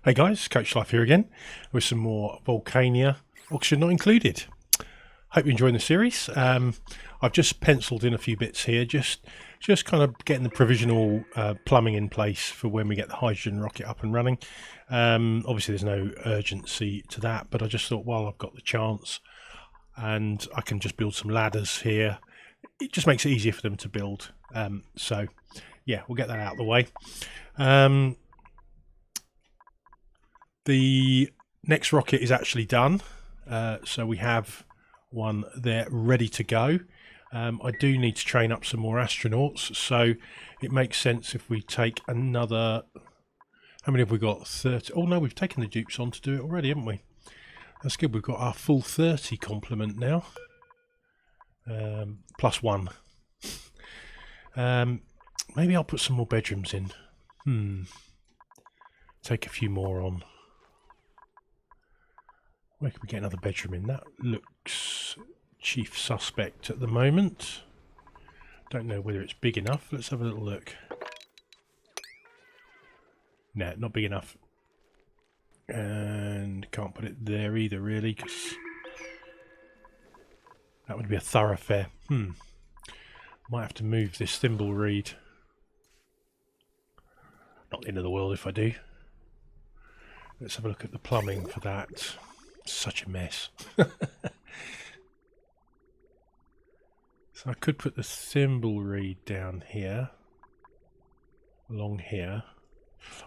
Hey guys, Coach Life here again with some more Volcanea, oxygen not included. Hope you're enjoying the series. I've just penciled in a few bits here, just kind of getting the provisional plumbing in place for when we get the hydrogen rocket up and running. Obviously there's no urgency to that, but I just thought while I've got the chance and I can just build some ladders here, it just makes it easier for them to build. So yeah, we'll get that out of the way. The next rocket is actually done, so we have one there ready to go. I do need to train up some more astronauts, so it makes sense if we take another... How many have we got? 30? Oh no, we've taken the dupes on to do it already, haven't we? That's good, we've got our full 30 complement now. Plus one. Maybe I'll put some more bedrooms in. Take a few more on. Where can we get another bedroom in? That looks chief suspect at the moment. Don't know whether it's big enough. Let's have a little look. No, not big enough. And can't put it there either, really, because that would be a thoroughfare. Might have to move this thimble reed. Not the end of the world if I do. Let's have a look at the plumbing for that. Such a mess. So I could put the thimble reed down here, along here,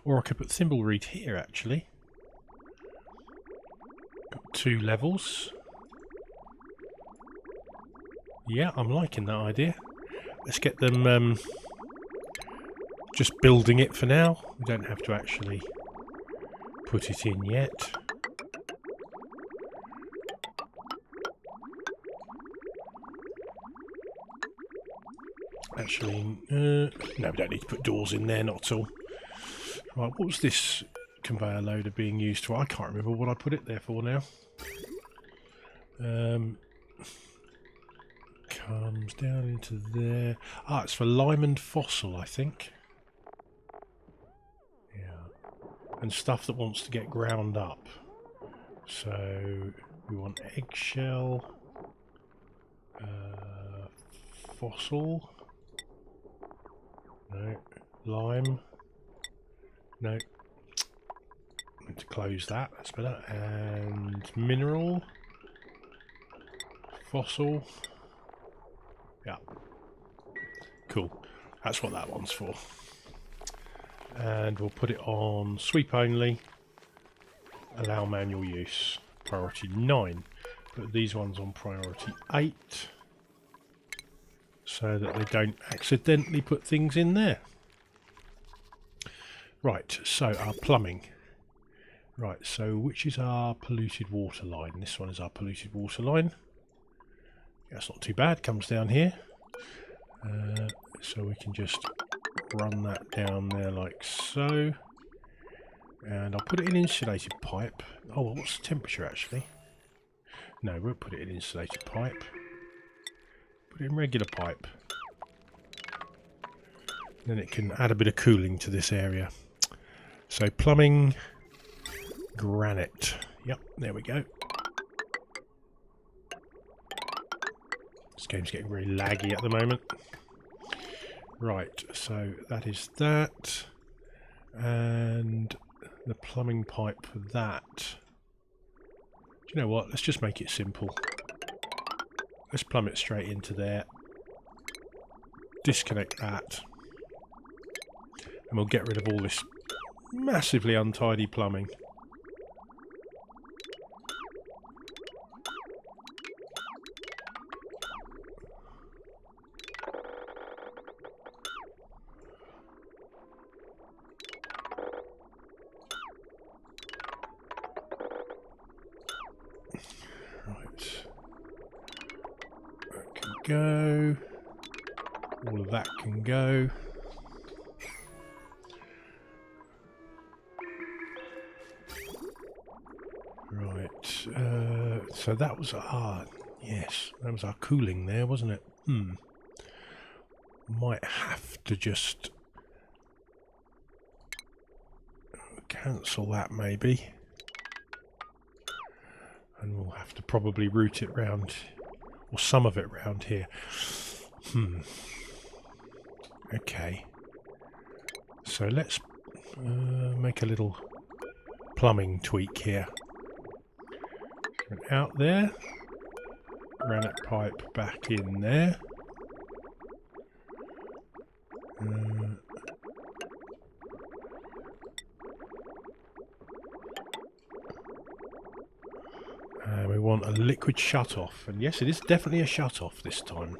or I could put thimble reed here actually. Got 2 levels. Yeah, I'm liking that idea. Let's get them just building it for now. We don't have to actually put it in yet. Actually, no, we don't need to put doors in there, not at all. Right, what was this conveyor loader being used for? I can't remember what I put it there for now. Comes down into there. Ah, it's for lime and fossil, I think. Yeah. And stuff that wants to get ground up. So, we want eggshell. Fossil. No. Lime. No. I need to close that, that's better. And mineral. Fossil. Yeah. Cool. That's what that one's for. And we'll put it on sweep only. Allow manual use. Priority 9. Put these ones on priority 8. So that they don't accidentally put things in there. Right, so our plumbing. Right, so which is our polluted water line? This one is our polluted water line. That's not too bad, comes down here. So we can just run that down there like so. And I'll put it in insulated pipe. Oh, well, what's the temperature actually? No, we won't put it in insulated pipe. Put it in regular pipe. Then it can add a bit of cooling to this area. So plumbing, granite. Yep, there we go. This game's getting very laggy at the moment. Right, so that is that. And the plumbing pipe for that. Do you know what? Let's just make it simple. Let's plumb it straight into there. Disconnect that. And we'll get rid of all this massively untidy plumbing. Go. All of that can go. Right. So that was our... Yes, that was our cooling there, wasn't it? Might have to just... cancel that maybe. And we'll have to probably route it round, or some of it round here. Okay. So let's make a little plumbing tweak here. Out there. Granite pipe back in there. We want a liquid shut-off, and yes, it is definitely a shut-off this time.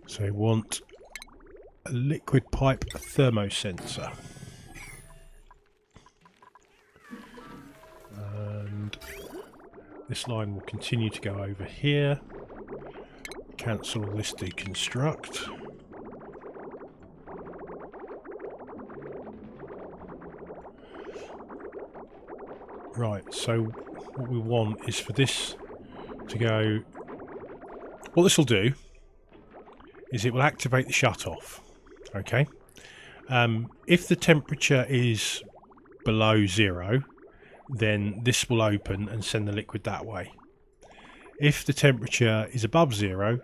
So we want a liquid pipe thermosensor. And this line will continue to go over here. Cancel this deconstruct. Right, so what we want is for this to go... What this will do is it will activate the shut-off. Okay? If the temperature is below 0, then this will open and send the liquid that way. If the temperature is above 0,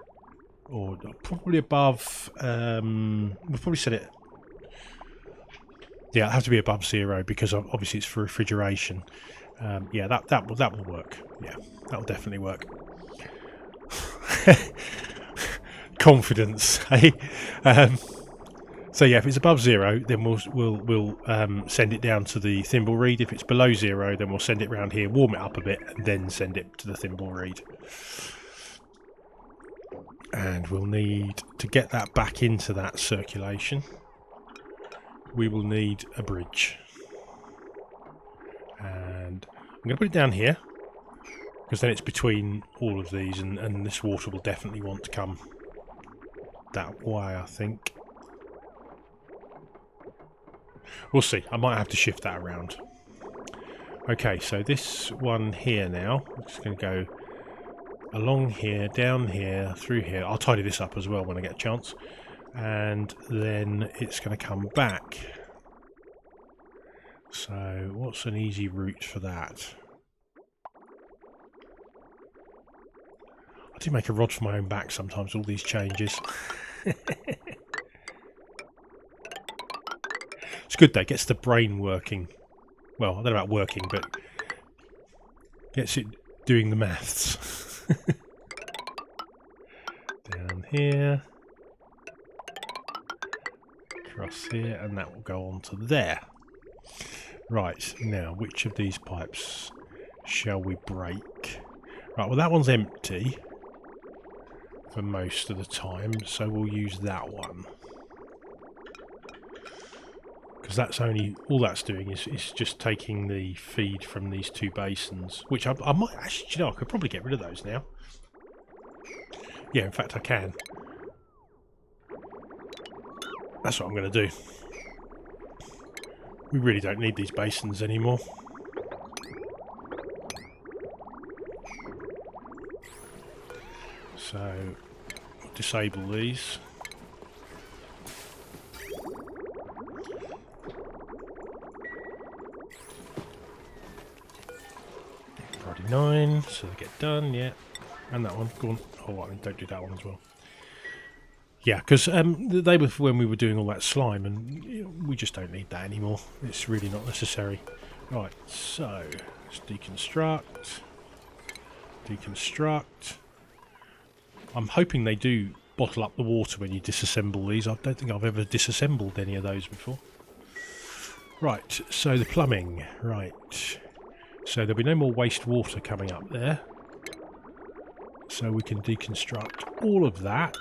or probably above, we'll probably set it, yeah, it'll have to be above 0 because obviously it's for refrigeration. Yeah, that will work. Yeah, that will definitely work. Confidence, hey. So yeah, if it's above 0, then we'll send it down to the thimble reed. If it's below 0, then we'll send it round here, warm it up a bit, and then send it to the thimble reed. And we'll need to get that back into that circulation. We will need a bridge, and I'm going to put it down here because then it's between all of these, and this water will definitely want to come that way, I think. We'll see. I might have to shift that around. Okay, so this one here now, I'm just going to go along here, down here, through here. I'll tidy this up as well when I get a chance. And then it's going to come back. So what's an easy route for that? I do make a rod for my own back sometimes, all these changes. It's good though, gets the brain working. Well, I don't know about working, but gets it doing the maths. Down here. Across here, and that will go on to there. Right, now, which of these pipes shall we break? Right, well that one's empty for most of the time, so we'll use that one. Because that's only, all that's doing is just taking the feed from these two basins, which I might actually, you know, I could probably get rid of those now. Yeah, in fact I can. That's what I'm going to do. We really don't need these basins anymore. So, we'll disable these. Priority 9, so they get done, yeah. And that one, go on. Oh, I mean, don't do that one as well. Yeah, because they were when we were doing all that slime, and you know, we just don't need that anymore. It's really not necessary. Right, so let's deconstruct. Deconstruct. I'm hoping they do bottle up the water when you disassemble these. I don't think I've ever disassembled any of those before. Right, so the plumbing. Right. So there'll be no more waste water coming up there. So we can deconstruct all of that.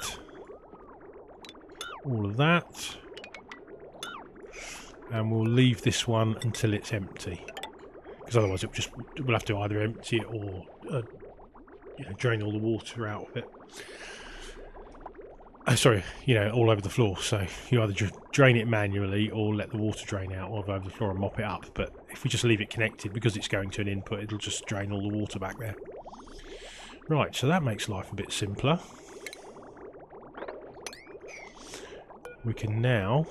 All of that, and we'll leave this one until it's empty, because otherwise we'll have to either empty it or you know, drain all the water out of it. sorry, you know, all over the floor. So you either just drain it manually or let the water drain out all over the floor and mop it up. But if we just leave it connected, because it's going to an input, it'll just drain all the water back there. Right, so that makes life a bit simpler. We can now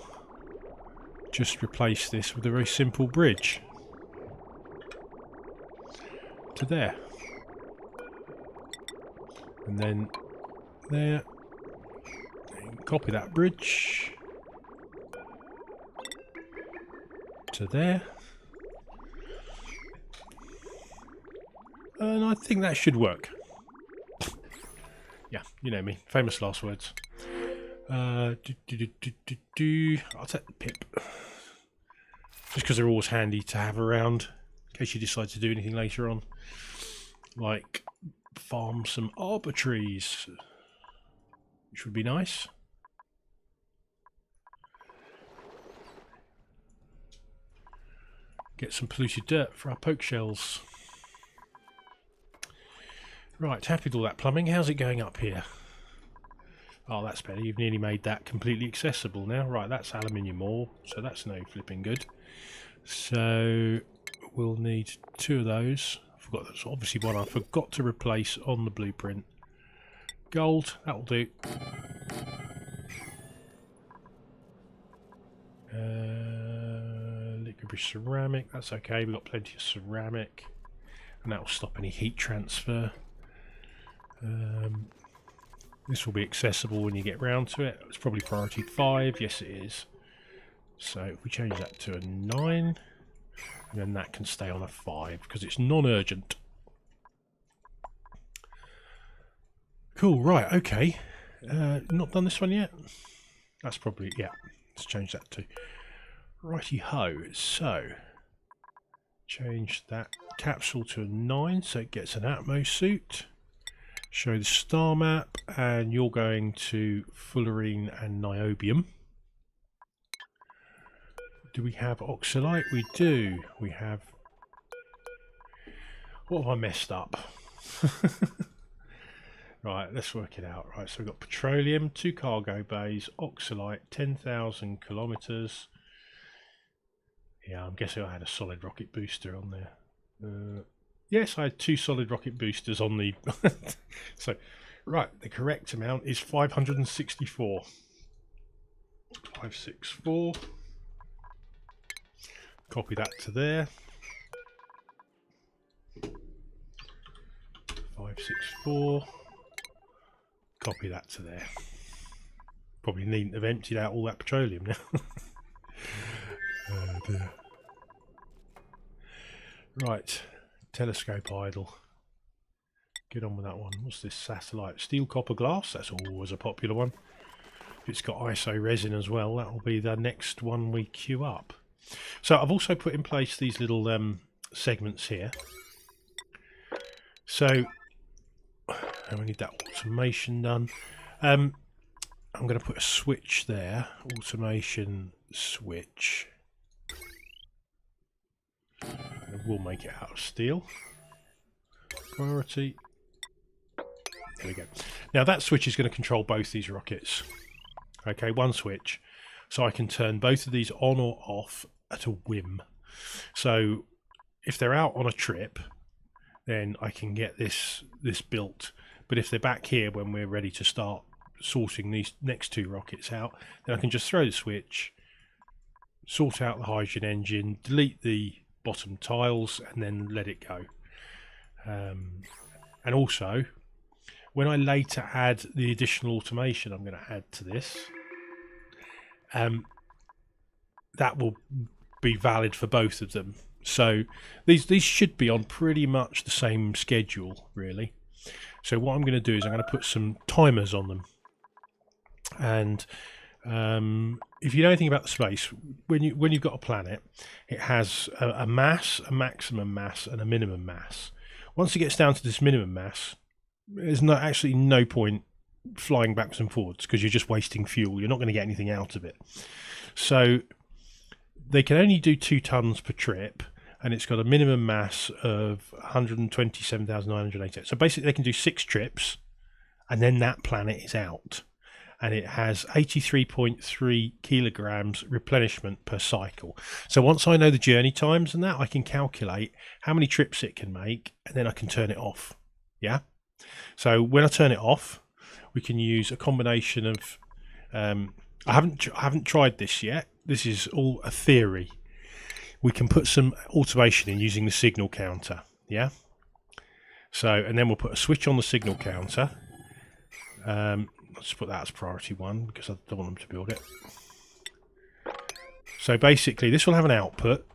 just replace this with a very simple bridge to there. And then there. Copy that bridge to there, and I think that should work. Yeah, you know me, famous last words. I'll take the pip, just because they're always handy to have around in case you decide to do anything later on, like farm some arbor trees, which would be nice. Get some polluted dirt for our poke shells. Right, happy with all that plumbing. How's it going up here? Oh, that's better. You've nearly made that completely accessible now. Right, that's aluminium ore, so that's no flipping good. So we'll need 2 of those. I forgot, that's obviously one I forgot to replace on the blueprint. Gold, that'll do. Liquid ceramic, that's okay. We've got plenty of ceramic, and that will stop any heat transfer. This will be accessible when you get round to it. It's probably priority 5. Yes, it is. So if we change that to a 9, and then that can stay on a 5 because it's non-urgent. Cool. Right. Okay. Not done this one yet. That's probably, yeah. Let's change that to righty ho. So change that capsule to a 9 so it gets an Atmo suit. Show the star map, and you're going to fullerene and niobium. Do we have oxalite? We do. We have... What have I messed up? Right, let's work it out. Right, so we've got petroleum, 2 cargo bays, oxalite, 10,000 kilometres. Yeah, I'm guessing I had a solid rocket booster on there. Yes, I had 2 solid rocket boosters on the... So, right, the correct amount is 564. 564. Copy that to there. 564. Copy that to there. Probably needn't have emptied out all that petroleum now. Oh dear. Right. Telescope idle. Get on with that one. What's this? Satellite. Steel, copper, glass. That's always a popular one. If it's got ISO resin as well, that will be the next one we queue up. So I've also put in place these little segments here. So we need that automation done. I'm going to put a switch there. Automation switch. We'll make it out of steel. Priority. There we go. Now that switch is going to control both these rockets. Okay, one switch. So I can turn both of these on or off at a whim. So if they're out on a trip, then I can get this built. But if they're back here when we're ready to start sorting these next 2 rockets out, then I can just throw the switch, sort out the hydrogen engine, delete the bottom tiles, and then let it go. And also, when I later add the additional automation I'm going to add to this, that will be valid for both of them. So these should be on pretty much the same schedule, really. So what I'm going to do is I'm going to put some timers on them. And if you know anything about the space, when you've got a planet, it has a mass, a maximum mass, and a minimum mass. Once it gets down to this minimum mass, there's actually no point flying backwards and forwards because you're just wasting fuel. You're not going to get anything out of it. So they can only do 2 tons per trip, and it's got a minimum mass of 127,988. So basically they can do 6 trips, and then that planet is out. and it has 83.3 kilograms replenishment per cycle. So once I know the journey times and that, I can calculate how many trips it can make, and then I can turn it off. Yeah. So when I turn it off, we can use a combination of I haven't tried this yet. This is all a theory. We can put some automation in using the signal counter. Yeah. So, and then we'll put a switch on the signal counter. Let's put that as priority 1 because I don't want them to build it. So basically this will have an output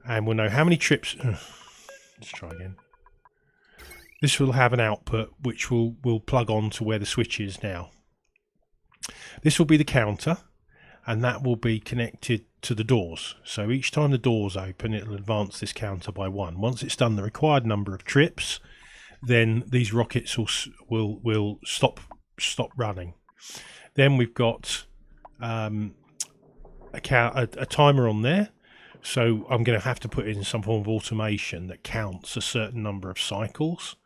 and we'll know how many trips. Let's try again. This will have an output which will plug on to where the switch is now. This will be the counter, and that will be connected to the doors. So each time the doors open, it'll advance this counter by 1. Once it's done the required number of trips, then these rockets will stop running. Then we've got a timer on there. So I'm going to have to put in some form of automation that counts a certain number of cycles.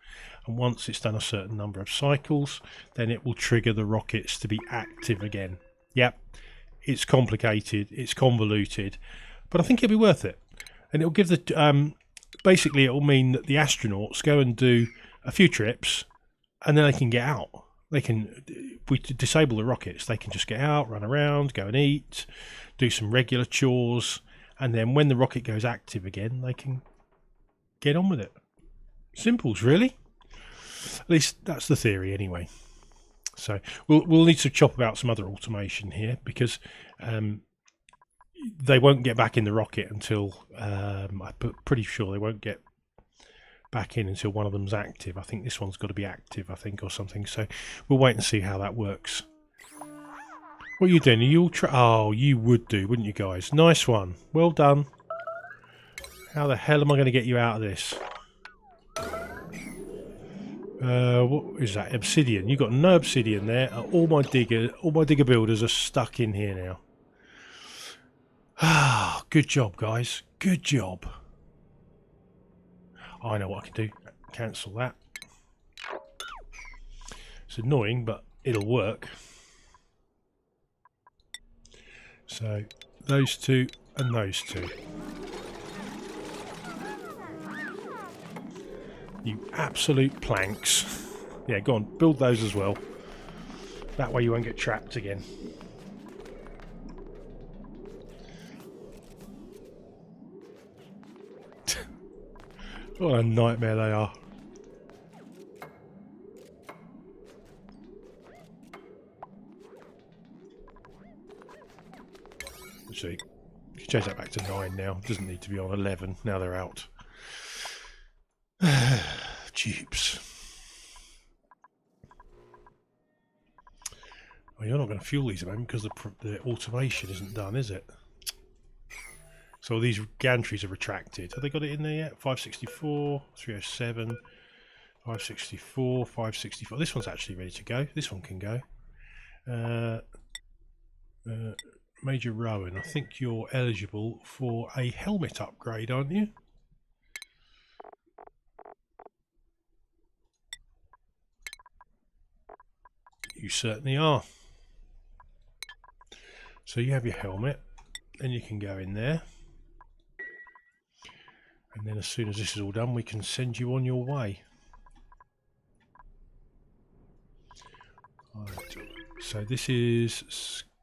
And once it's done a certain number of cycles, then it will trigger the rockets to be active again. Yep, it's complicated, it's convoluted, but I think it'll be worth it. And it'll give the basically it will mean that the astronauts go and do a few trips, and then they can get out. They can, if we disable the rockets, they can just get out, run around, go and eat, do some regular chores, and then when the rocket goes active again, they can get on with it. Simples, really. At least that's the theory, anyway. So we'll need to chop about some other automation here because they won't get back in the rocket until I'm pretty sure they won't get back in until one of them's active. I think this one's got to be active, I think, or something. So we'll wait and see how that works. What are you doing? Are you all oh, you would do, wouldn't you, guys? Nice one. Well done. How the hell am I going to get you out of this? What is that? Obsidian. You've got no obsidian there. All my digger builders are stuck in here now. Ah, good job, guys. Good job. I know what I can do. Cancel that. It's annoying, but it'll work. So those two and those two. You absolute planks. Yeah, go on, build those as well. That way you won't get trapped again. What a nightmare they are. Actually, you can change that back to 9 now. It doesn't need to be on 11. Now they're out. Jeeps. Well, you're not going to fuel these at the moment because the automation isn't done, is it? So these gantries are retracted. Have they got it in there yet? 564, 307, 564, 564. This one's actually ready to go. This one can go. Major Rowan, I think you're eligible for a helmet upgrade, aren't you? You certainly are. So you have your helmet, then you can go in there. And then as soon as this is all done, we can send you on your way. Right. So this is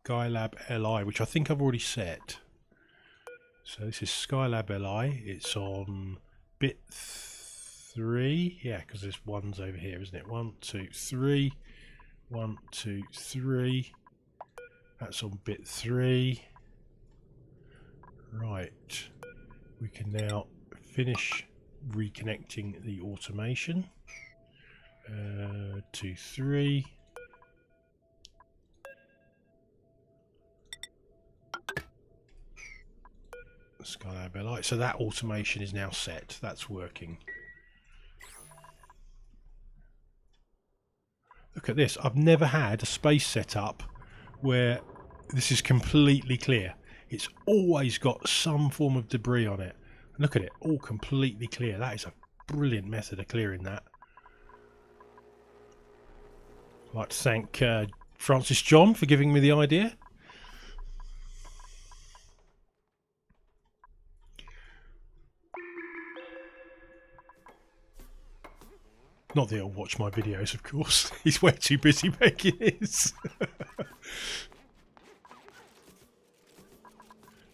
Skylab LI, which I think I've already set. So this is Skylab LI. It's on bit 3. Yeah, because there's ones over here, isn't it? 1, 2, 3. 1, 2, 3. That's on bit 3. Right. We can now finish reconnecting the automation. 2, 3. Skylab LI. So that automation is now set. That's working. Look at this. I've never had a space setup where this is completely clear. It's always got some form of debris on it. Look at it, all completely clear. That is a brilliant method of clearing that. I'd like to thank Francis John for giving me the idea. Not that he'll watch my videos, of course. He's way too busy making his.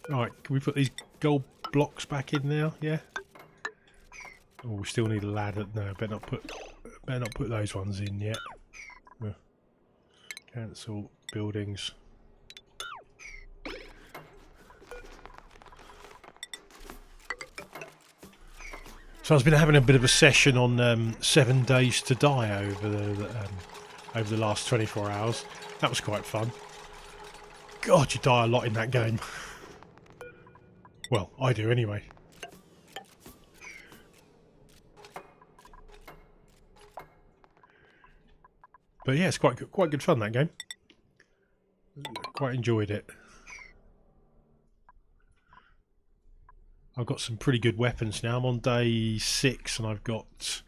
Right, can we put these gold blocks back in now? Yeah. Oh, we still need a ladder. No, better not put those ones in yet. Cancel buildings. So I've been having a bit of a session on 7 Days to Die over the last 24 hours. That was quite fun. God, you die a lot in that game. Well, I do anyway. But yeah, it's quite good fun, that game. Quite enjoyed it. I've got some pretty good weapons now. I'm on day 6 and I've got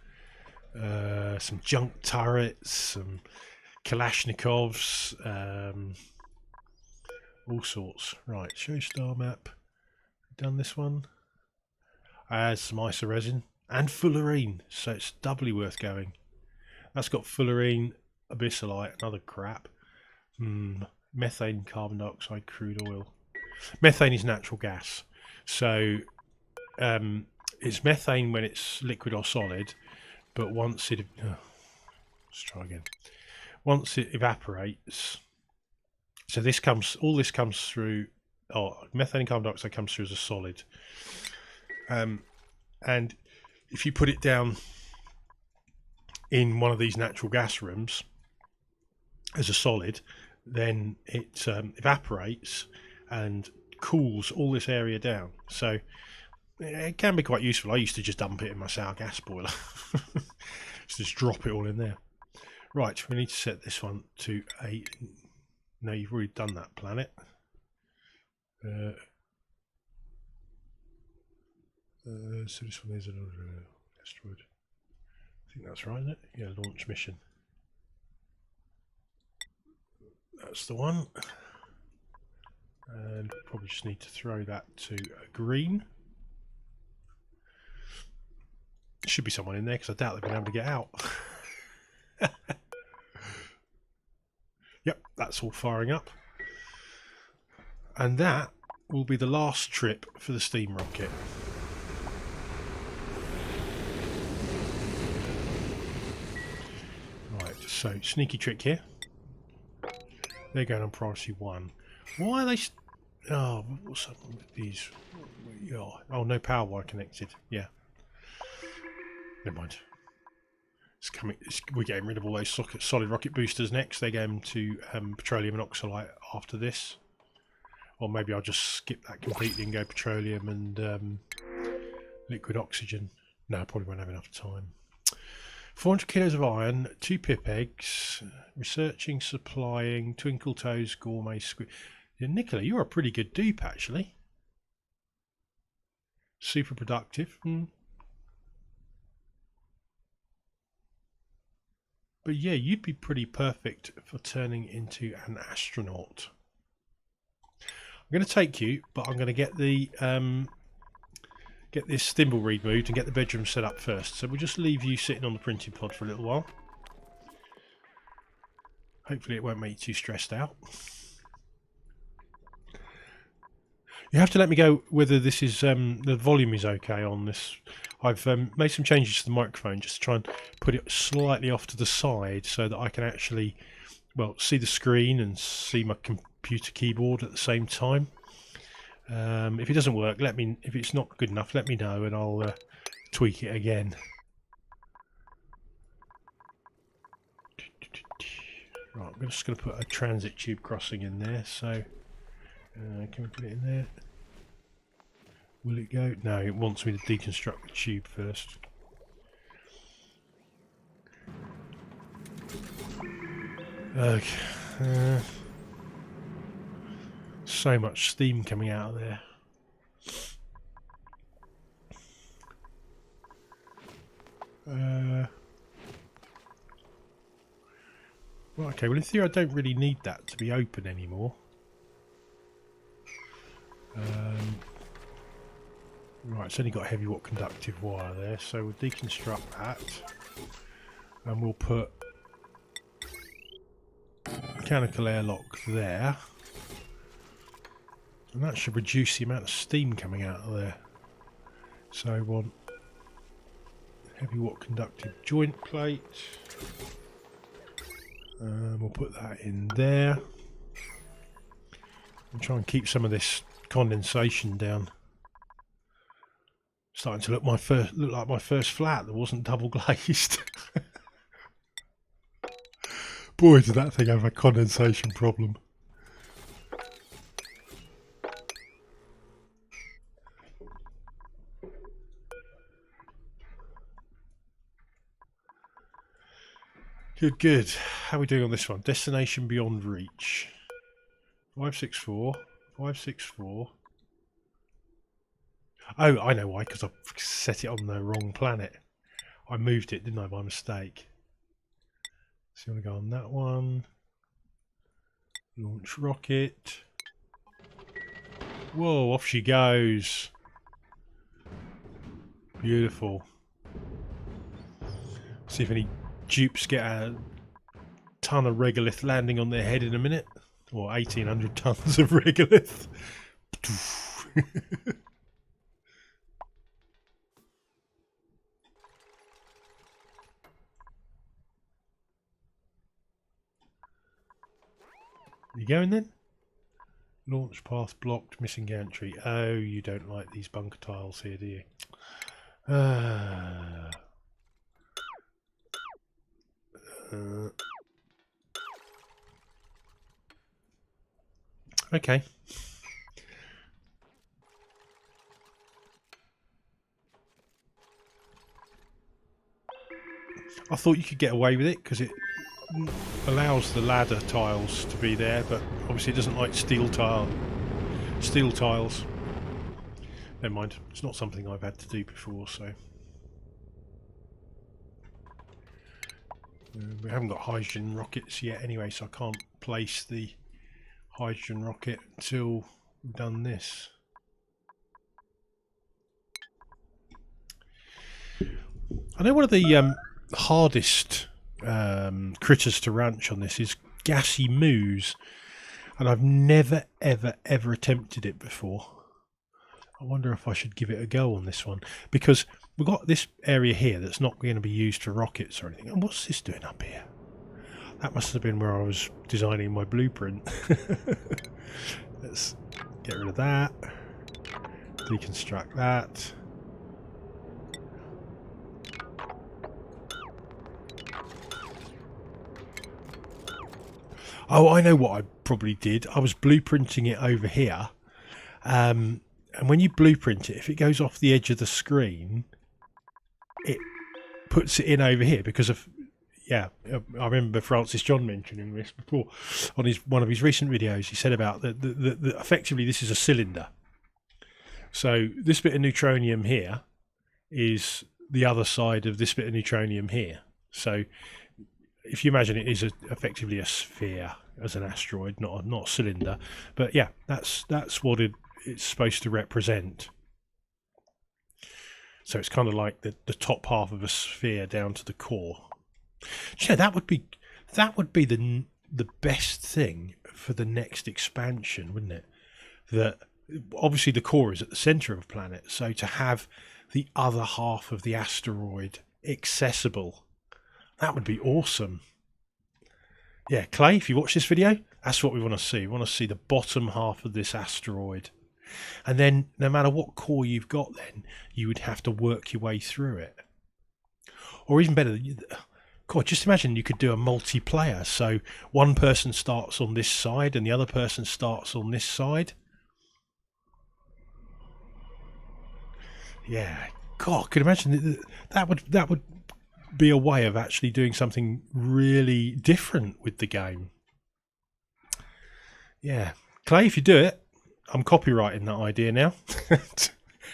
some junk turrets, some Kalashnikovs, all sorts. Right, show star map. Done this one. Some isoresin and fullerene, so it's doubly worth going. That's got fullerene, abyssalite, and other crap. Methane, carbon dioxide, crude oil. Methane is natural gas, so it's methane when it's liquid or solid, but once it let's try again. Once it evaporates, so all this comes through. Oh, methane and carbon dioxide comes through as a solid, and if you put it down in one of these natural gas rooms as a solid, then it evaporates and cools all this area down. So it can be quite useful. I used to just dump it in my sour gas boiler. Just drop it all in there. Right, we need to set this one to a... No, you've already done that planet. So this one is an asteroid. I think that's right, isn't it? Yeah, launch mission. That's the one. And probably just need to throw that to green. Should be someone in there because I doubt they've been able to get out. Yep, that's all firing up. And that will be the last trip for the steam rocket. Right, so sneaky trick here. They're going on priority 1. Why are they... Oh, what's up with these? Oh, no power wire connected. Yeah. Never mind. We're getting rid of all those solid rocket boosters next. They're going to petroleum and oxalite after this. Or maybe I'll just skip that completely and go petroleum and liquid oxygen. No, I probably won't have enough time. 400 kilos of iron, 2 pip eggs, researching, supplying, twinkle toes, gourmet squid. Yeah, Nicola, you're a pretty good dupe, actually. Super productive. But yeah, you'd be pretty perfect for turning into an astronaut. I'm going to take you, but I'm going to get the get this thimble reed moved and get the bedroom set up first. So we'll just leave you sitting on the printing pod for a little while. Hopefully it won't make you too stressed out. You have to let me go whether this is the volume is okay on this. I've made some changes to the microphone just to try and put it slightly off to the side so that I can actually, well, see the screen and see my computer keyboard at the same time. If it doesn't work, if it's not good enough, let me know and I'll tweak it again. Right, I'm just going to put a transit tube crossing in there, so can we put it in there? Will it go? No, it wants me to deconstruct the tube first. Okay. So much steam coming out of there. Right, okay, well in theory I don't really need that to be open anymore. Right, it's only got heavy watt conductive wire there, so we'll deconstruct that. And we'll put mechanical airlock there. And that should reduce the amount of steam coming out of there. So I want heavy watt conductive joint plate. We'll put that in there. And try and keep some of this condensation down. Starting to look like my first flat that wasn't double glazed. Boy, did that thing have a condensation problem. Good, good. How are we doing on this one? Destination beyond reach. 564. 564. Oh, I know why, because I set it on the wrong planet. I moved it, didn't I, by mistake? So you want to go on that one. Launch rocket. Whoa, off she goes. Beautiful. See if any dupes get a ton of regolith landing on their head in a minute. Or 1,800 tons of regolith. You going then? Launch path blocked, missing gantry. Oh, you don't like these bunker tiles here, do you? Okay. I thought you could get away with it because it allows the ladder tiles to be there, but obviously it doesn't like steel tiles. Never mind, it's not something I've had to do before, so we haven't got hydrogen rockets yet anyway, so I can't place the hydrogen rocket until we've done this. I know one of the hardest critters to ranch on this is gassy moose, and I've never ever attempted it before. I wonder if I should give it a go on this one, because we've got this area here that's not going to be used for rockets or anything. And what's this doing up here? That must have been where I was designing my blueprint. Let's get rid of that, deconstruct that. Oh, I know what I probably did. I was blueprinting it over here. And when you blueprint it, if it goes off the edge of the screen, it puts it in over here because of... Yeah, I remember Francis John mentioning this before on one of his recent videos. He said about the effectively this is a cylinder. So this bit of neutronium here is the other side of this bit of neutronium here. So if you imagine it is effectively a sphere as an asteroid, not a cylinder. But yeah, that's what it's supposed to represent. So it's kind of like the top half of a sphere down to the core. Yeah, that would be the best thing for the next expansion, wouldn't it? That obviously the core is at the center of a planet, so to have the other half of the asteroid accessible, that would be awesome. Yeah, Clay, if you watch this video, that's what we want to see. We want to see the bottom half of this asteroid. And then no matter what core you've got, then you would have to work your way through it. Or even better, God, just imagine you could do a multiplayer. So one person starts on this side and the other person starts on this side. Yeah, God, could imagine that would be a way of actually doing something really different with the game. Yeah, Clay, if you do it, I'm copywriting that idea now.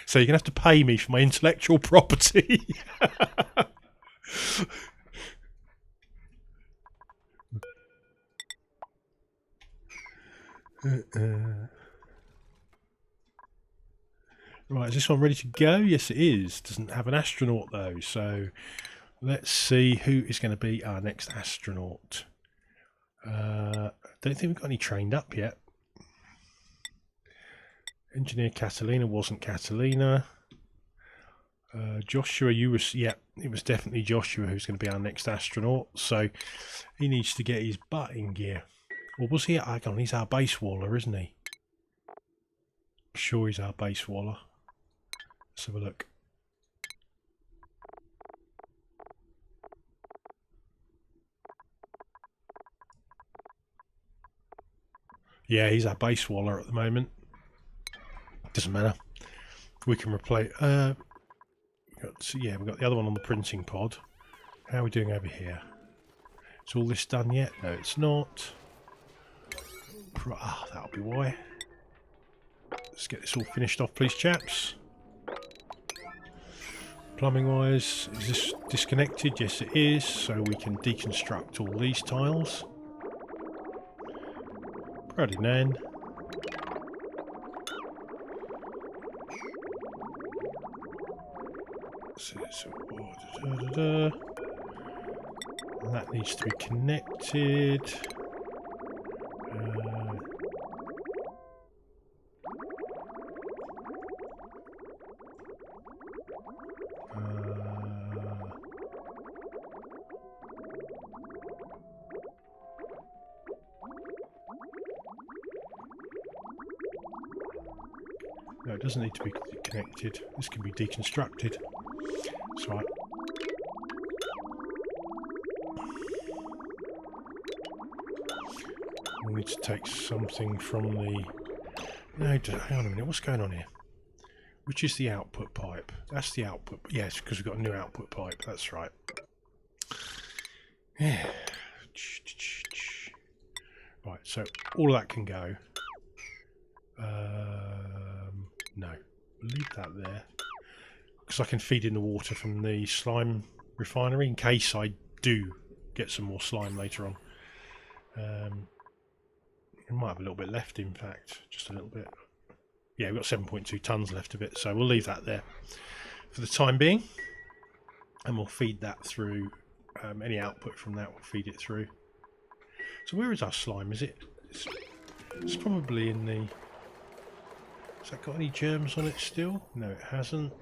So you're gonna have to pay me for my intellectual property. Right, is this one ready to go? Yes, it is. Doesn't have an astronaut though, so let's see who is going to be our next astronaut. Don't think we've got any trained up yet. Engineer Catalina wasn't Catalina. Joshua, you was, yeah, it was definitely Joshua who's going to be our next astronaut. So he needs to get his butt in gear. Or was he? Hang on, he's our base waller, isn't he? I'm sure he's our base waller. Let's have a look. Yeah, he's our base waller at the moment. Doesn't matter. We can replace. Yeah, we've got the other one on the printing pod. How are we doing over here? Is all this done yet? No, it's not. Ah, that'll be why. Let's get this all finished off, please, chaps. Plumbing wise, is this disconnected? Yes, it is. So we can deconstruct all these tiles. Righty nan. And that needs to be connected. No, it doesn't need to be connected. This can be deconstructed. That's right. We need to take something from the... No, hang on a minute. What's going on here? Which is the output pipe? That's the output. Yes, because we've got a new output pipe. That's right. Yeah. Right, so all of that can go. No, leave that there. Because I can feed in the water from the slime refinery in case I do get some more slime later on. We might have a little bit left, in fact. Just a little bit. Yeah, we've got 7.2 tonnes left of it, so we'll leave that there for the time being. And we'll feed that through. Any output from that, we'll feed it through. So where is our slime? Is it? It's probably in the... Has that got any germs on it still? No, it hasn't.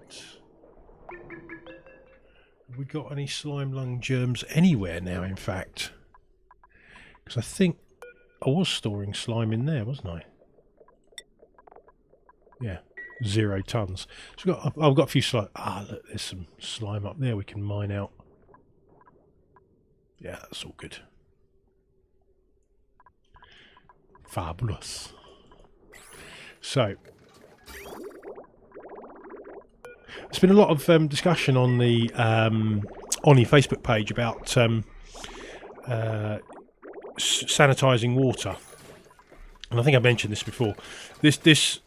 Have we got any slime lung germs anywhere now, in fact? Because I think I was storing slime in there, wasn't I? Yeah, 0 tonnes. So I've got a few slime. Ah, look, there's some slime up there we can mine out. Yeah, that's all good. Fabulous. So, there's been a lot of discussion on the Facebook page about sanitising water, and I think I mentioned this before. This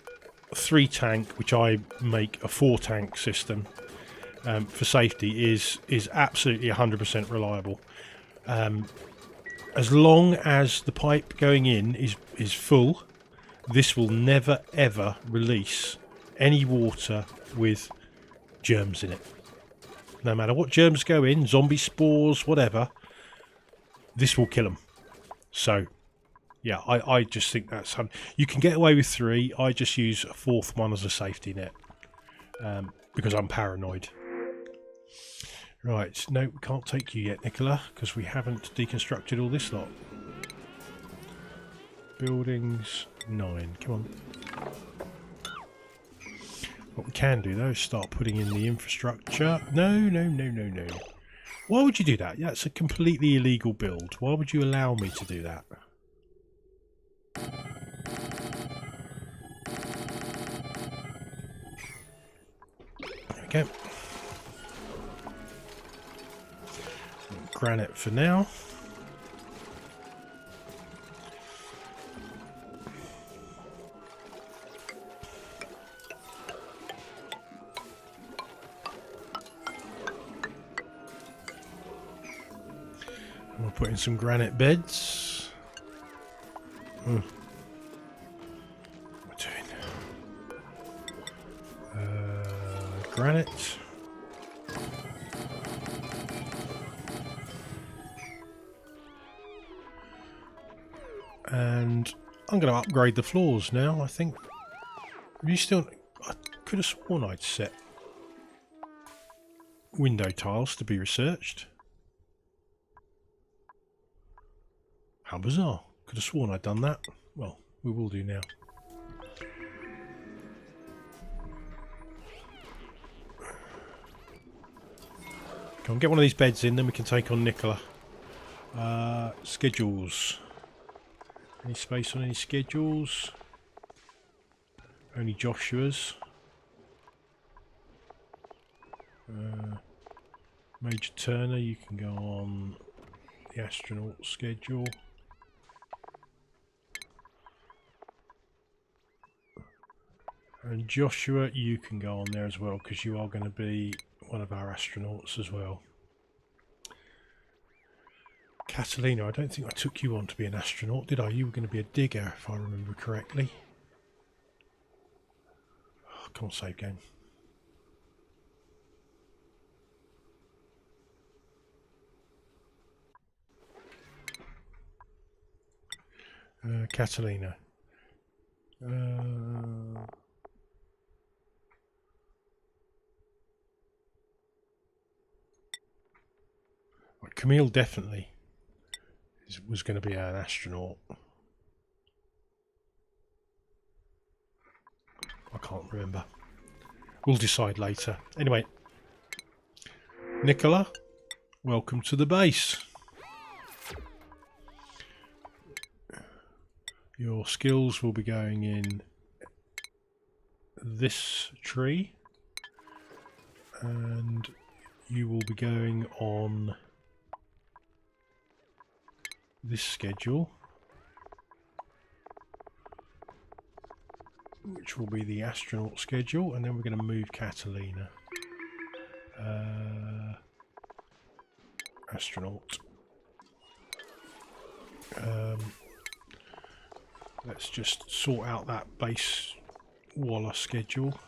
3 tank, which I make a 4 tank system for safety, is absolutely 100% reliable. As long as the pipe going in is full, this will never ever release any water with germs in it. No matter what germs go in, zombie spores, whatever, this will kill them. So, yeah, I just think that's... You can get away with 3. I just use a 4th one as a safety net because I'm paranoid. Right, no, we can't take you yet, Nicola, because we haven't deconstructed all this lot. Buildings 9, come on. What we can do though is start putting in the infrastructure. No. Why would you do that? That's a completely illegal build. Why would you allow me to do that? There we go. Granite for now. We'll put in some granite beds. it. And I'm going to upgrade the floors now, I think. I could have sworn I'd set window tiles to be researched. How bizarre. Could have sworn I'd done that. Well, we will do now. Come on, get one of these beds in, then we can take on Nicola. Schedules. Any space on any schedules? Only Joshua's. Major Turner, you can go on the astronaut schedule. And Joshua, you can go on there as well, because you are going to be one of our astronauts as well. Catalina, I don't think I took you on to be an astronaut, did I? You were going to be a digger, if I remember correctly. Oh, come on, save game. Catalina. Camille definitely was going to be an astronaut. I can't remember. We'll decide later. Anyway, Nicola, welcome to the base. Your skills will be going in this tree, and you will be going on this schedule, which will be the astronaut schedule, and then we're going to move Catalina. Astronaut. Let's just sort out that base Waller schedule.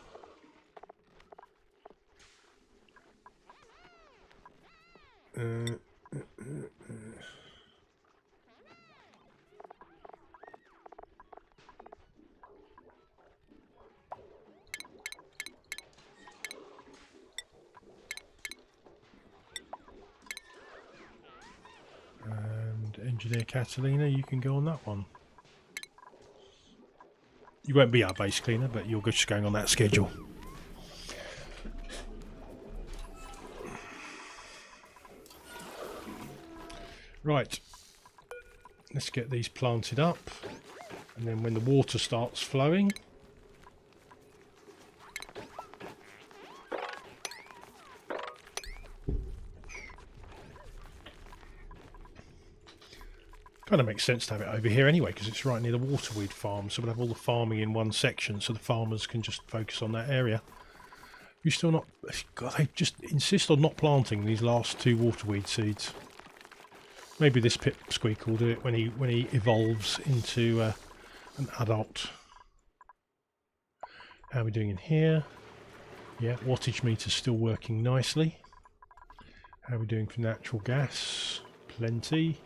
And Engineer Catalina, you can go on that one. You won't be our base cleaner, but you're just going on that schedule. Right, let's get these planted up, and then when the water starts flowing, kind of makes sense to have it over here anyway, because it's right near the waterweed farm, so we'll have all the farming in one section so the farmers can just focus on that area. You still not... God, they just insist on not planting these last two waterweed seeds. Maybe this pipsqueak will do it when he evolves into an adult. How are we doing in here? Yeah, wattage meter's still working nicely. How are we doing for natural gas? Plenty.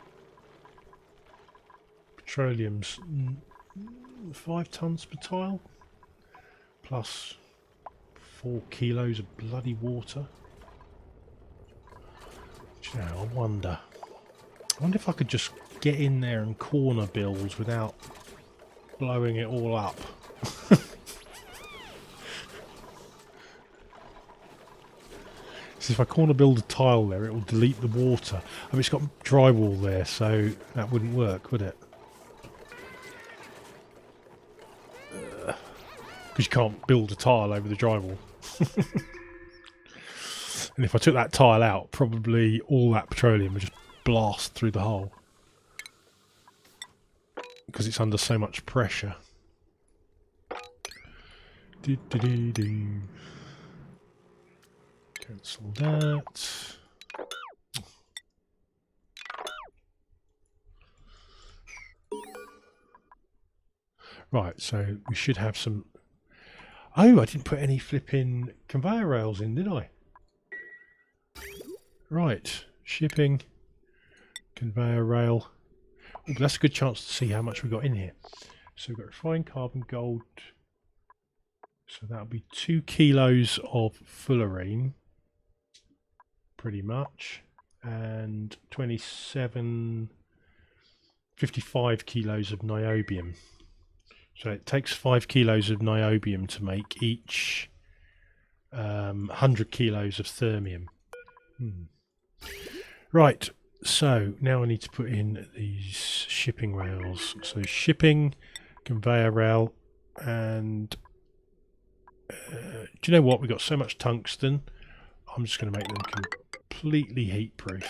Petroleum's 5 tons per tile, plus 4 kilos of bloody water. You know, I wonder if I could just get in there and corner build without blowing it all up. So if I corner build a tile there, it will delete the water. I mean, it's got drywall there, so that wouldn't work, would it? Because you can't build a tile over the drywall. And if I took that tile out, probably all that petroleum would just blast through the hole. Because it's under so much pressure. Cancel that. Right, so we should have some... Oh, I didn't put any flipping conveyor rails in, did I? Right, shipping, conveyor rail. Oh, that's a good chance to see how much we got in here. So we've got refined carbon gold. So that'll be 2 kilos of fullerene, pretty much, and 55 kilos of niobium. So it takes 5 kilos of niobium to make each 100 kilos of thermium. Right, so now I need to put in these shipping rails. So shipping, conveyor rail, and do you know what? We've got so much tungsten. I'm just going to make them completely heat proof.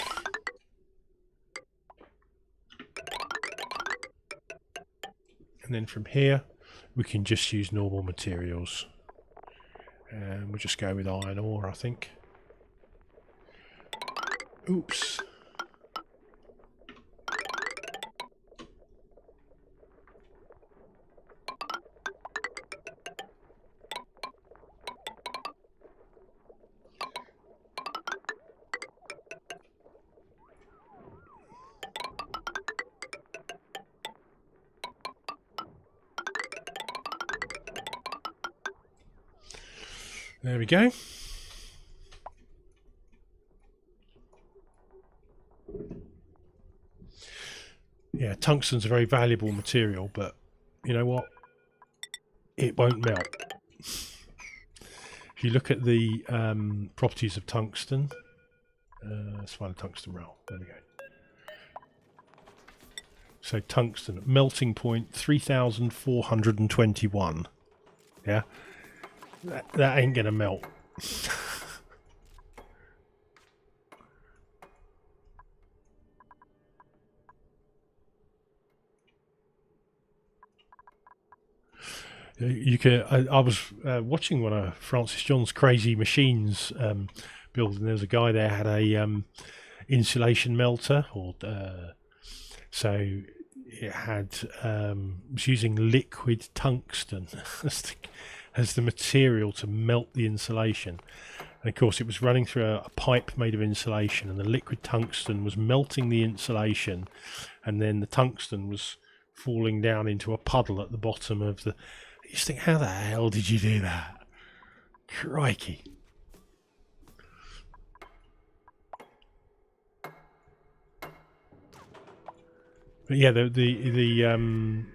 And then from here we can just use normal materials. And we'll just go with iron ore, I think. Oops. There we go. Yeah, tungsten's a very valuable material, but you know what? It won't melt. If you look at the properties of tungsten, let's find a tungsten rail. There we go. So tungsten, melting point 3,421. Yeah, that ain't gonna melt. You can. I was watching one of Francis John's Crazy Machines build, and there was a guy there had a insulation melter, or so it had was using liquid tungsten as the material to melt the insulation. And of course, it was running through a pipe made of insulation, and the liquid tungsten was melting the insulation, and then the tungsten was falling down into a puddle at the bottom of the. You just think, how the hell did you do that? Crikey. But yeah, the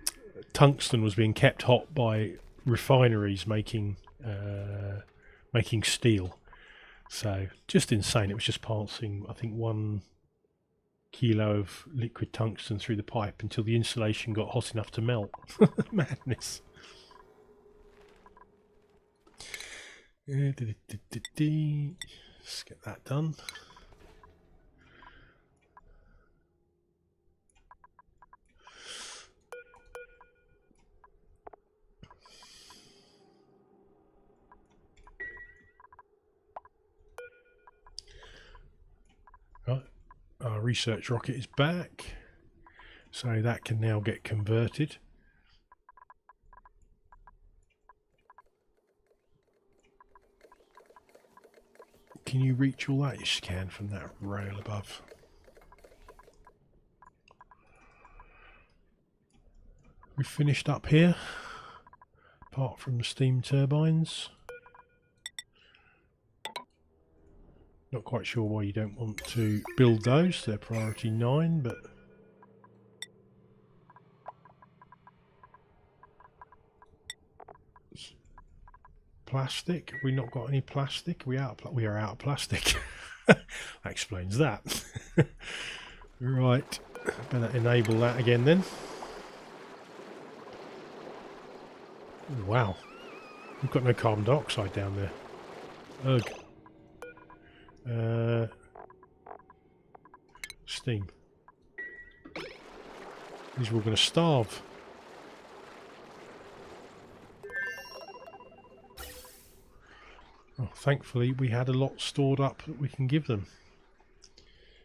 tungsten was being kept hot by refineries making steel. So just insane. It was just passing, I think, 1 kilo of liquid tungsten through the pipe until the insulation got hot enough to melt. Madness. Let's get that done. Right, our research rocket is back, so that can now get converted. Can you reach all that? Yes, you can from that rail above. We finished up here, apart from the steam turbines. Not quite sure why you don't want to build those. They're priority 9, but plastic. Have we not got any plastic? We are out of plastic. That explains that. Right, better enable that again then. Oh, wow, we've got no carbon dioxide down there. Ugh. Steam. These are all going to starve. Oh, thankfully we had a lot stored up that we can give them.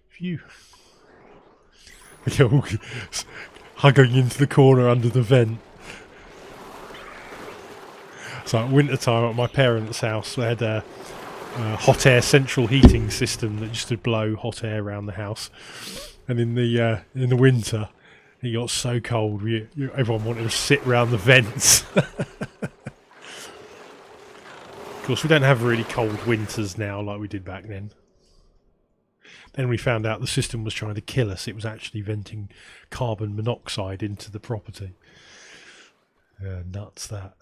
Phew. Hugging into the corner under the vent. So winter time at my parents' house, they had a hot air central heating system that used to blow hot air around the house. And in the winter, it got so cold, everyone wanted to sit round the vents. Of course, we don't have really cold winters now like we did back then. Then we found out the system was trying to kill us. It was actually venting carbon monoxide into the property. Nuts, that.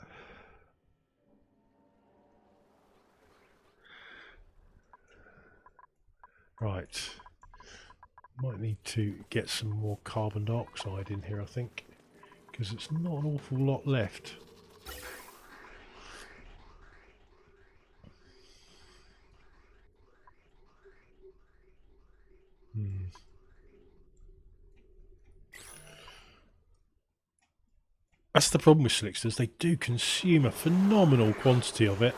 Right. Might need to get some more carbon dioxide in here, I think, because it's not an awful lot left. That's the problem with slicksters. They do consume a phenomenal quantity of it.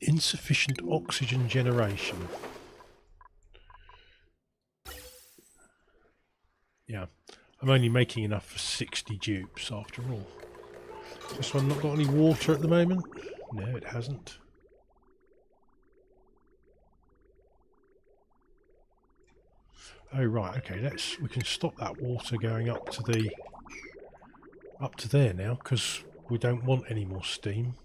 Insufficient oxygen generation. Yeah, I'm only making enough for 60 dupes after all. This one not got any water at the moment? No, it hasn't. Oh right, okay. We can stop that water going up to there now, because we don't want any more steam.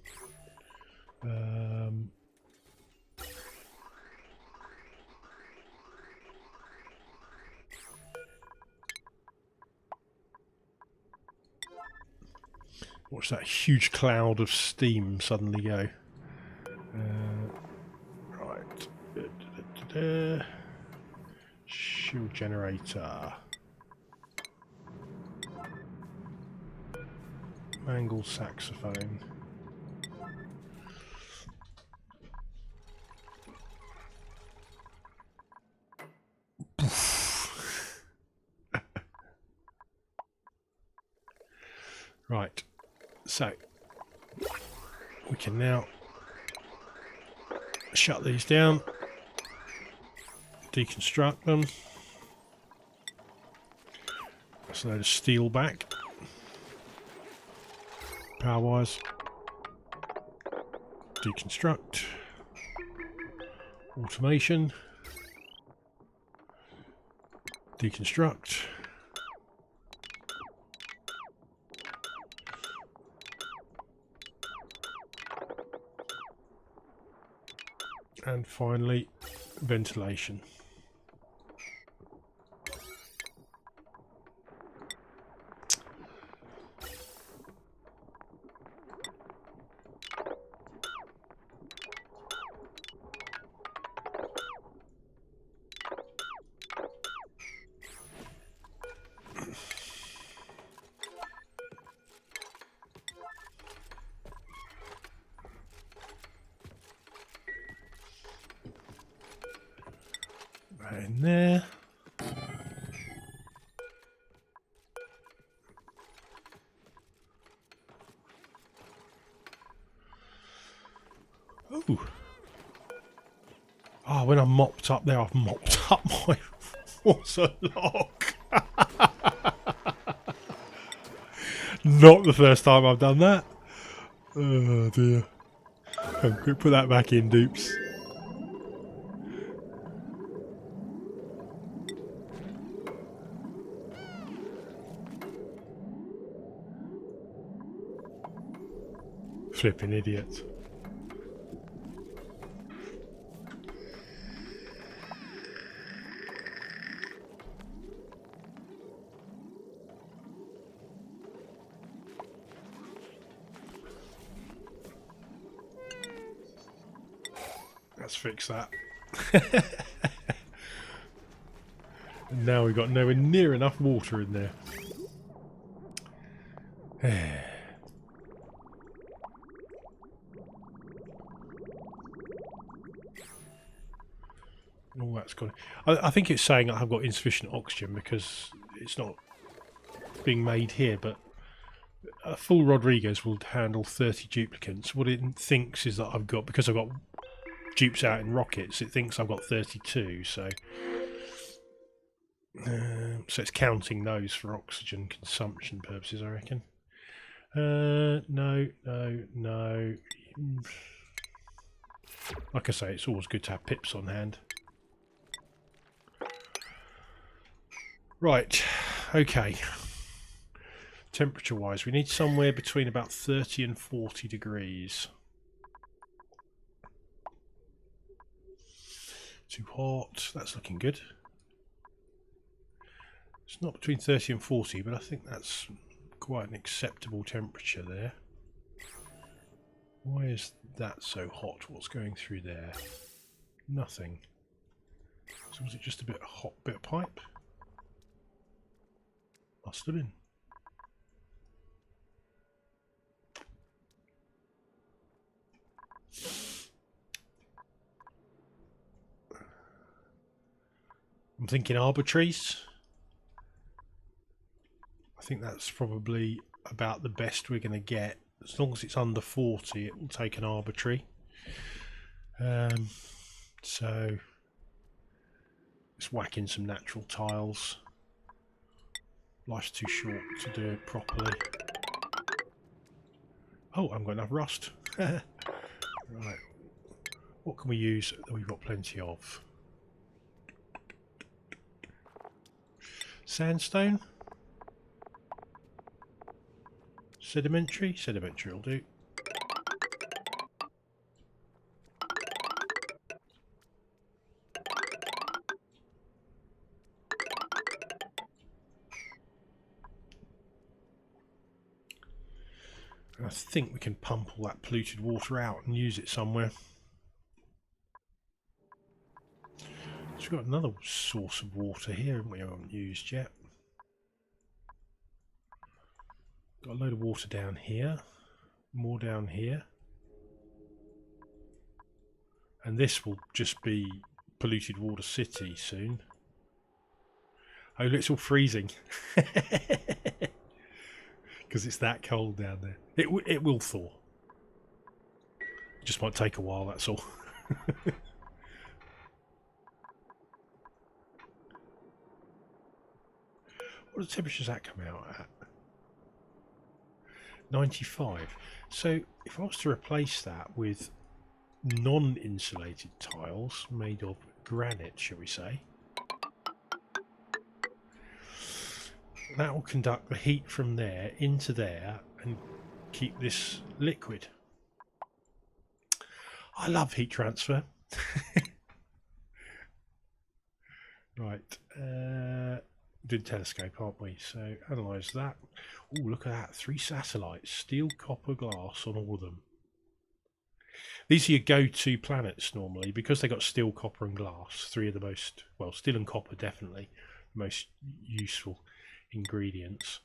Watch that huge cloud of steam suddenly go. Right. Shield generator. Mangled saxophone. Right. So we can now shut these down, deconstruct them. That's a load of steel back. Power wires. Deconstruct. Automation. Deconstruct. And finally, ventilation. Right in there. Ooh. Oh, when I mopped up there, I've mopped up my water lock. Not the first time I've done that. Oh dear. Come quick, put that back in, dupes. Flipping idiot. Let's fix that. And now we've got nowhere near enough water in there. All that's gone. I think it's saying I've got insufficient oxygen because it's not being made here, but a full Rodriguez will handle 30 duplicants. What it thinks is that I've got, because I've got dupes out in rockets, it thinks I've got 32, so So it's counting those for oxygen consumption purposes, I reckon. No. Like I say, it's always good to have pips on hand. Right, okay. Temperature-wise, we need somewhere between about 30 and 40 degrees. Too hot, that's looking good. It's not between 30 and 40, but I think that's quite an acceptable temperature there. Why is that so hot? What's going through there? Nothing. So was it just a bit hot bit of pipe? Must have been. I'm thinking arbitraries. I think that's probably about the best we're going to get. As long as it's under 40, it will take an arbitrary. So let's whack in some natural tiles. Life's too short to do it properly. Oh, I haven't got enough rust. Right. What can we use that we've got plenty of? Sandstone? Sedimentary? Sedimentary will do. And I think we can pump all that polluted water out and use it somewhere. So we've got another source of water here we haven't used yet. Got a load of water down here, more down here, and this will just be polluted water city soon. Oh look, it's all freezing because it's that cold down there. It will thaw. It just might take a while, that's all. What temperatures that come out at? 95. So if I was to replace that with non-insulated tiles made of granite, shall we say, that will conduct the heat from there into there and keep this liquid. I love heat transfer. Right, did telescope, aren't we? So analyse that. Oh, look at that, 3 satellites, steel, copper, glass on all of them. These are your go-to planets normally because they got steel, copper and glass. 3 of the most, well, steel and copper definitely the most useful ingredients.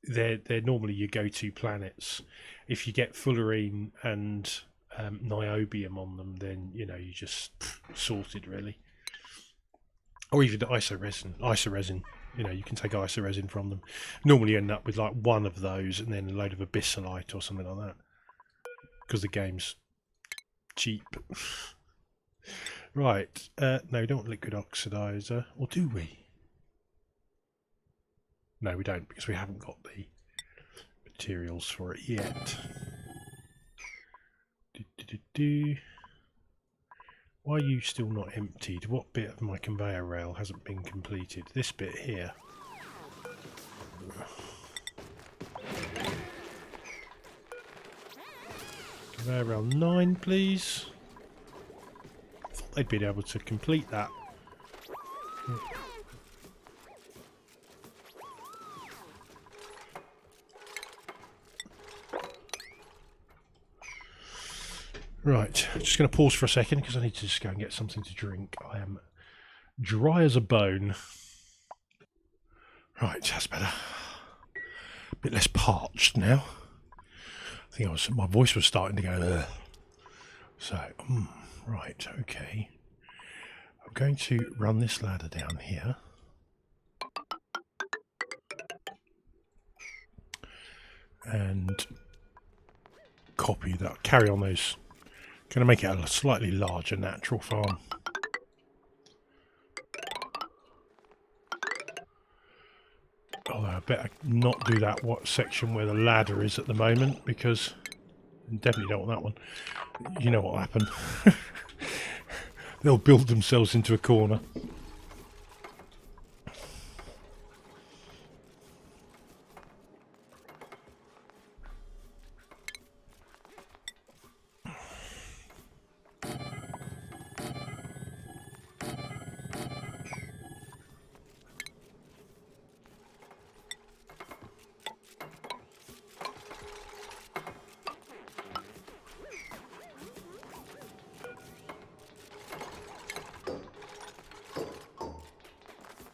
They're normally your go-to planets. If you get fullerene and niobium on them, then you know you just sorted really. Or even isoresin. You know, you can take isoresin from them. Normally you end up with like one of those and then a load of abyssalite or something like that. Because the game's cheap. Right. No, we don't want liquid oxidizer. Or do we? No, we don't, because we haven't got the materials for it yet. Why are you still not emptied? What bit of my conveyor rail hasn't been completed? This bit here. Conveyor rail 9, please. I thought they'd been able to complete that. Right, just going to pause for a second because I need to just go and get something to drink. I am dry as a bone. Right, that's better. A bit less parched now. I think my voice was starting to go there. So, right, okay. I'm going to run this ladder down here. And copy that, carry on those. Going to make it a slightly larger natural farm. better not do that section where the ladder is at the moment, because I definitely don't want that one. You know what'll happen. They'll build themselves into a corner.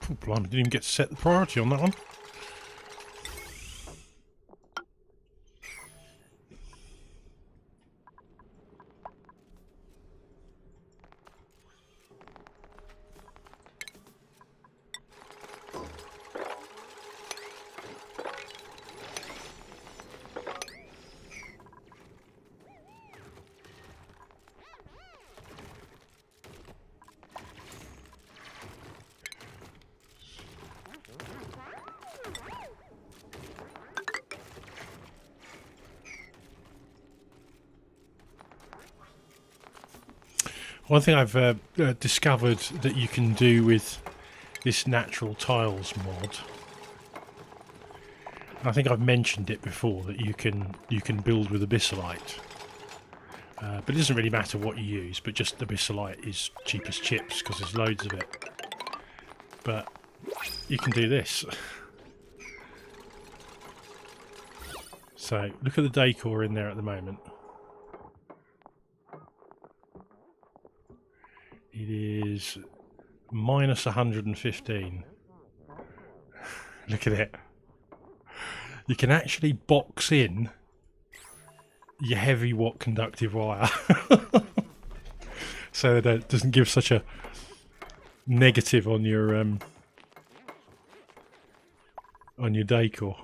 Oh, blimey, didn't even get to set the priority on that one. One thing I've discovered that you can do with this natural tiles mod, and I think I've mentioned it before, that you can build with abyssalite, but it doesn't really matter what you use. But just abyssalite is cheap as chips because there's loads of it. But you can do this. So look at the decor in there at the moment. It is minus 115. Look at it. You can actually box in your heavy watt conductive wire. So that it doesn't give such a negative on your decor.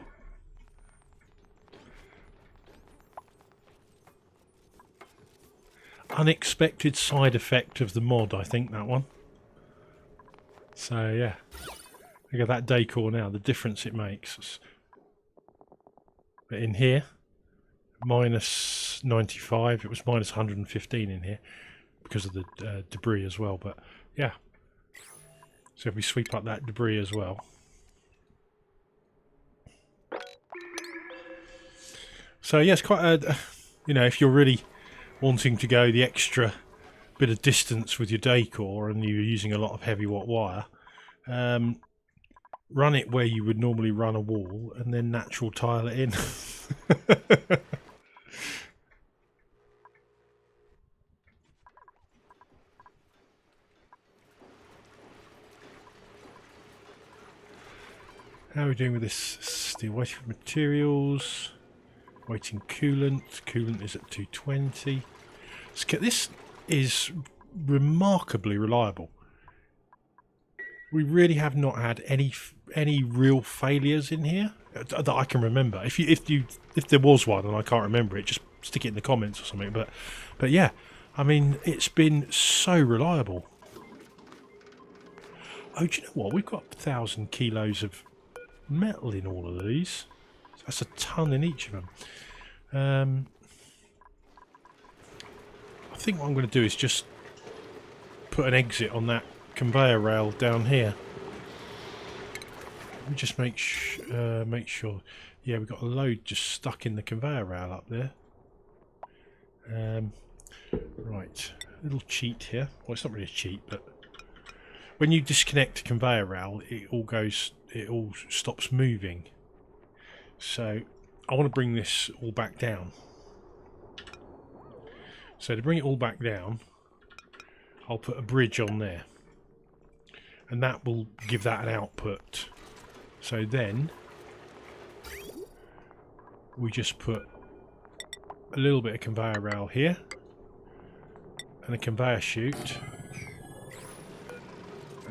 Unexpected side effect of the mod, I think, that one. So yeah, look at that decor now, the difference it makes. But in here, minus 95, it was minus 115 in here because of the debris as well. But yeah, so if we sweep up that debris as well. So yes, quite a, you know, if you're really wanting to go the extra bit of distance with your decor and you're using a lot of heavy watt wire, run it where you would normally run a wall and then natural tile it in. How are we doing with this? Still waiting for materials, waiting coolant. Coolant is at 220. This is remarkably reliable. We really have not had any real failures in here that I can remember. If there was one and I can't remember it, just stick it in the comments or something. But yeah, I mean, it's been so reliable. Oh, do you know what? We've got 1,000 kilos of metal in all of these. That's a ton in each of them. I think what I'm going to do is just put an exit on that conveyor rail down here. Let me just make sure. Yeah, we've got a load just stuck in the conveyor rail up there. Right, a little cheat here. Well, it's not really a cheat, but when you disconnect a conveyor rail, it all stops moving. So I want to bring this all back down. So to bring it all back down, I'll put a bridge on there, and that will give that an output. So then we just put a little bit of conveyor rail here and a conveyor chute,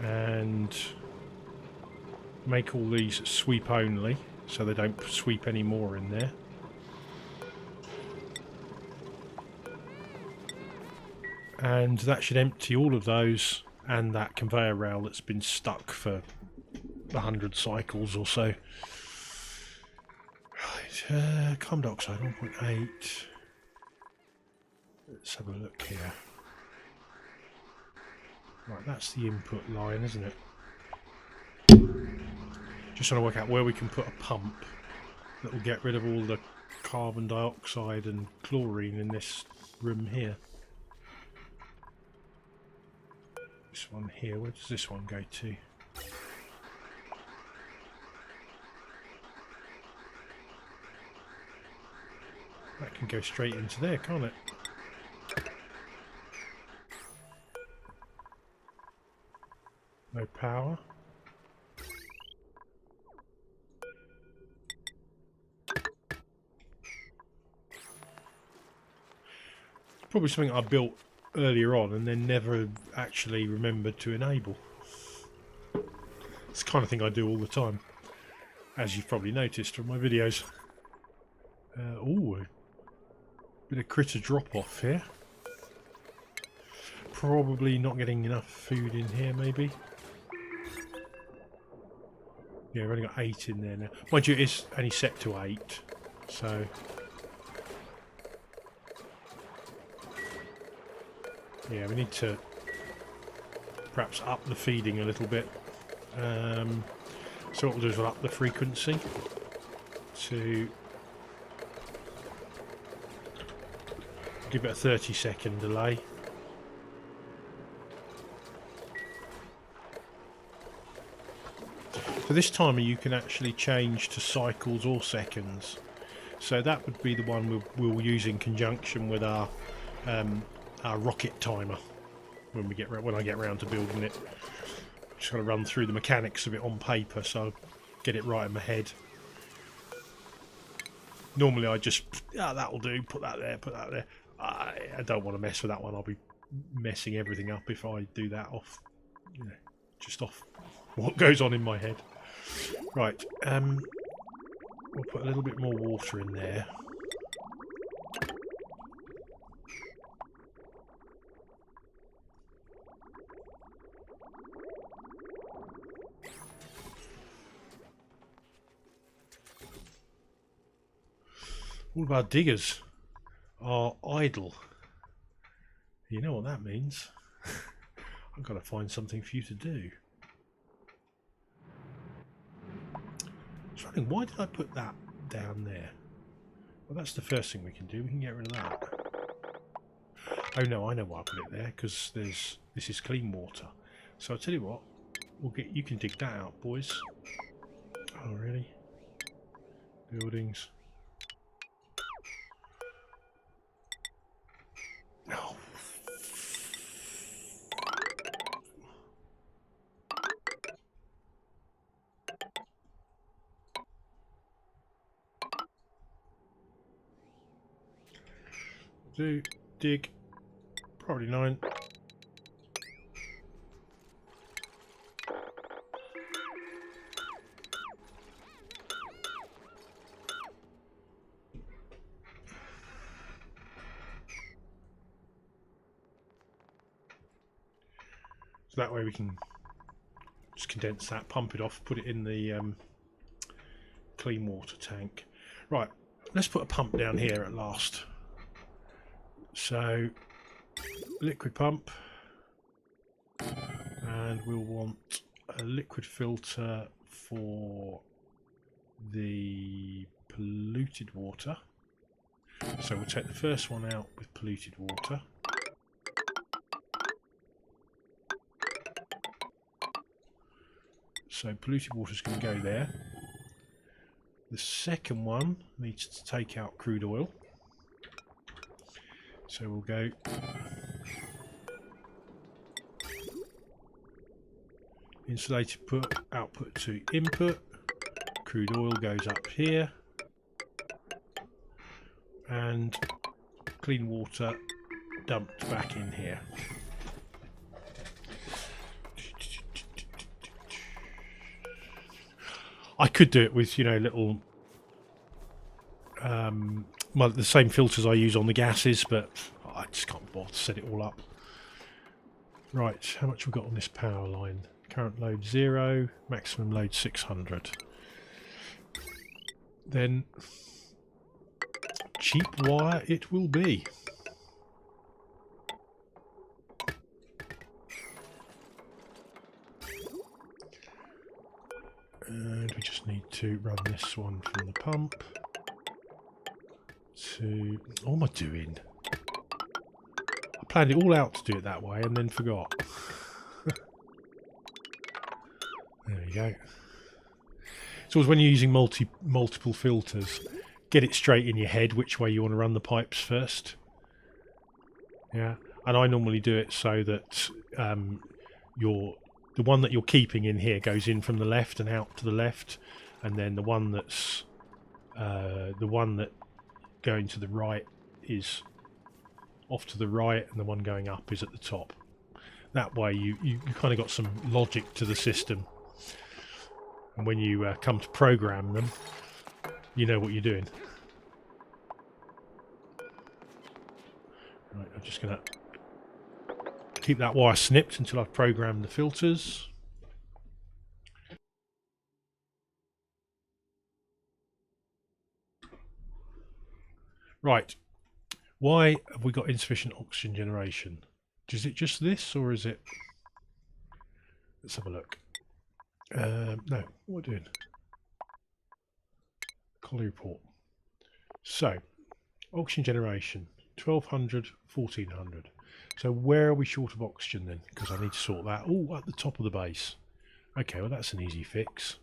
and make all these sweep only so they don't sweep any more in there. And that should empty all of those and that conveyor rail that's been stuck for 100 cycles or so. Carbon dioxide 1.8. Let's have a look here. Right, that's the input line, isn't it? Just trying to work out where we can put a pump that will get rid of all the carbon dioxide and chlorine in this room here. This one here, where does this one go to? That can go straight into there, can't it? No power. Probably something I built earlier on and then never actually remembered to enable. It's the kind of thing I do all the time, as you've probably noticed from my videos. Ooh, a bit of critter drop off here. Probably not getting enough food in here, maybe. Yeah, we've only got 8 in there now. Mind you, it is only set to 8, so... yeah, we need to perhaps up the feeding a little bit. So what we'll do is we'll up the frequency to give it a 30-second delay. For this timer you can actually change to cycles or seconds. So that would be the one we'll use in conjunction with our rocket timer when I get round to building it. Just got to run through the mechanics of it on paper so I'll get it right in my head. Normally I just, that'll do, put that there. I don't want to mess with that one. I'll be messing everything up if I do that off, you know, just off what goes on in my head. Right, we'll put a little bit more water in there. All of our diggers are idle. You know what that means. I've got to find something for you to do. I was wondering, why did I put that down there? Well, that's the first thing we can do. We can get rid of that. Oh no, I know why I put it there, because this is clean water. So I'll tell you what, you can dig that out, boys. Oh really? Buildings. Oh. Dig. Probably 9. So that way we can just condense that, pump it off, put it in the clean water tank. Right, let's put a pump down here at last. So, liquid pump, and we'll want a liquid filter for the polluted water. So we'll take the first one out with polluted water. So polluted water is going to go there. The second one needs to take out crude oil. So we'll go insulated output to input. Crude oil goes up here. And clean water dumped back in here. I could do it with, you know, little well, the same filters I use on the gases, but I just can't bother to set it all up. Right, how much we got on this power line? Current load 0, maximum load 600. Then cheap wire it will be. And we just need to run this one from the pump to... What am I doing? I planned it all out to do it that way and then forgot. There we go. So when you're using multiple filters, get it straight in your head which way you want to run the pipes first. Yeah, and I normally do it so that the one that you're keeping in here goes in from the left and out to the left, and then the one that's going to the right is off to the right, and the one going up is at the top. That way you kind of got some logic to the system, and when you come to program them, you know what you're doing. Right, I'm just going to keep that wire snipped until I've programmed the filters. Right, why have we got insufficient oxygen generation? Is it just this, or is it... Let's have a look. No, what are we doing? Collie report. So, oxygen generation, 1200, 1400. So where are we short of oxygen then? Because I need to sort that. Oh, at the top of the base. Okay, well that's an easy fix.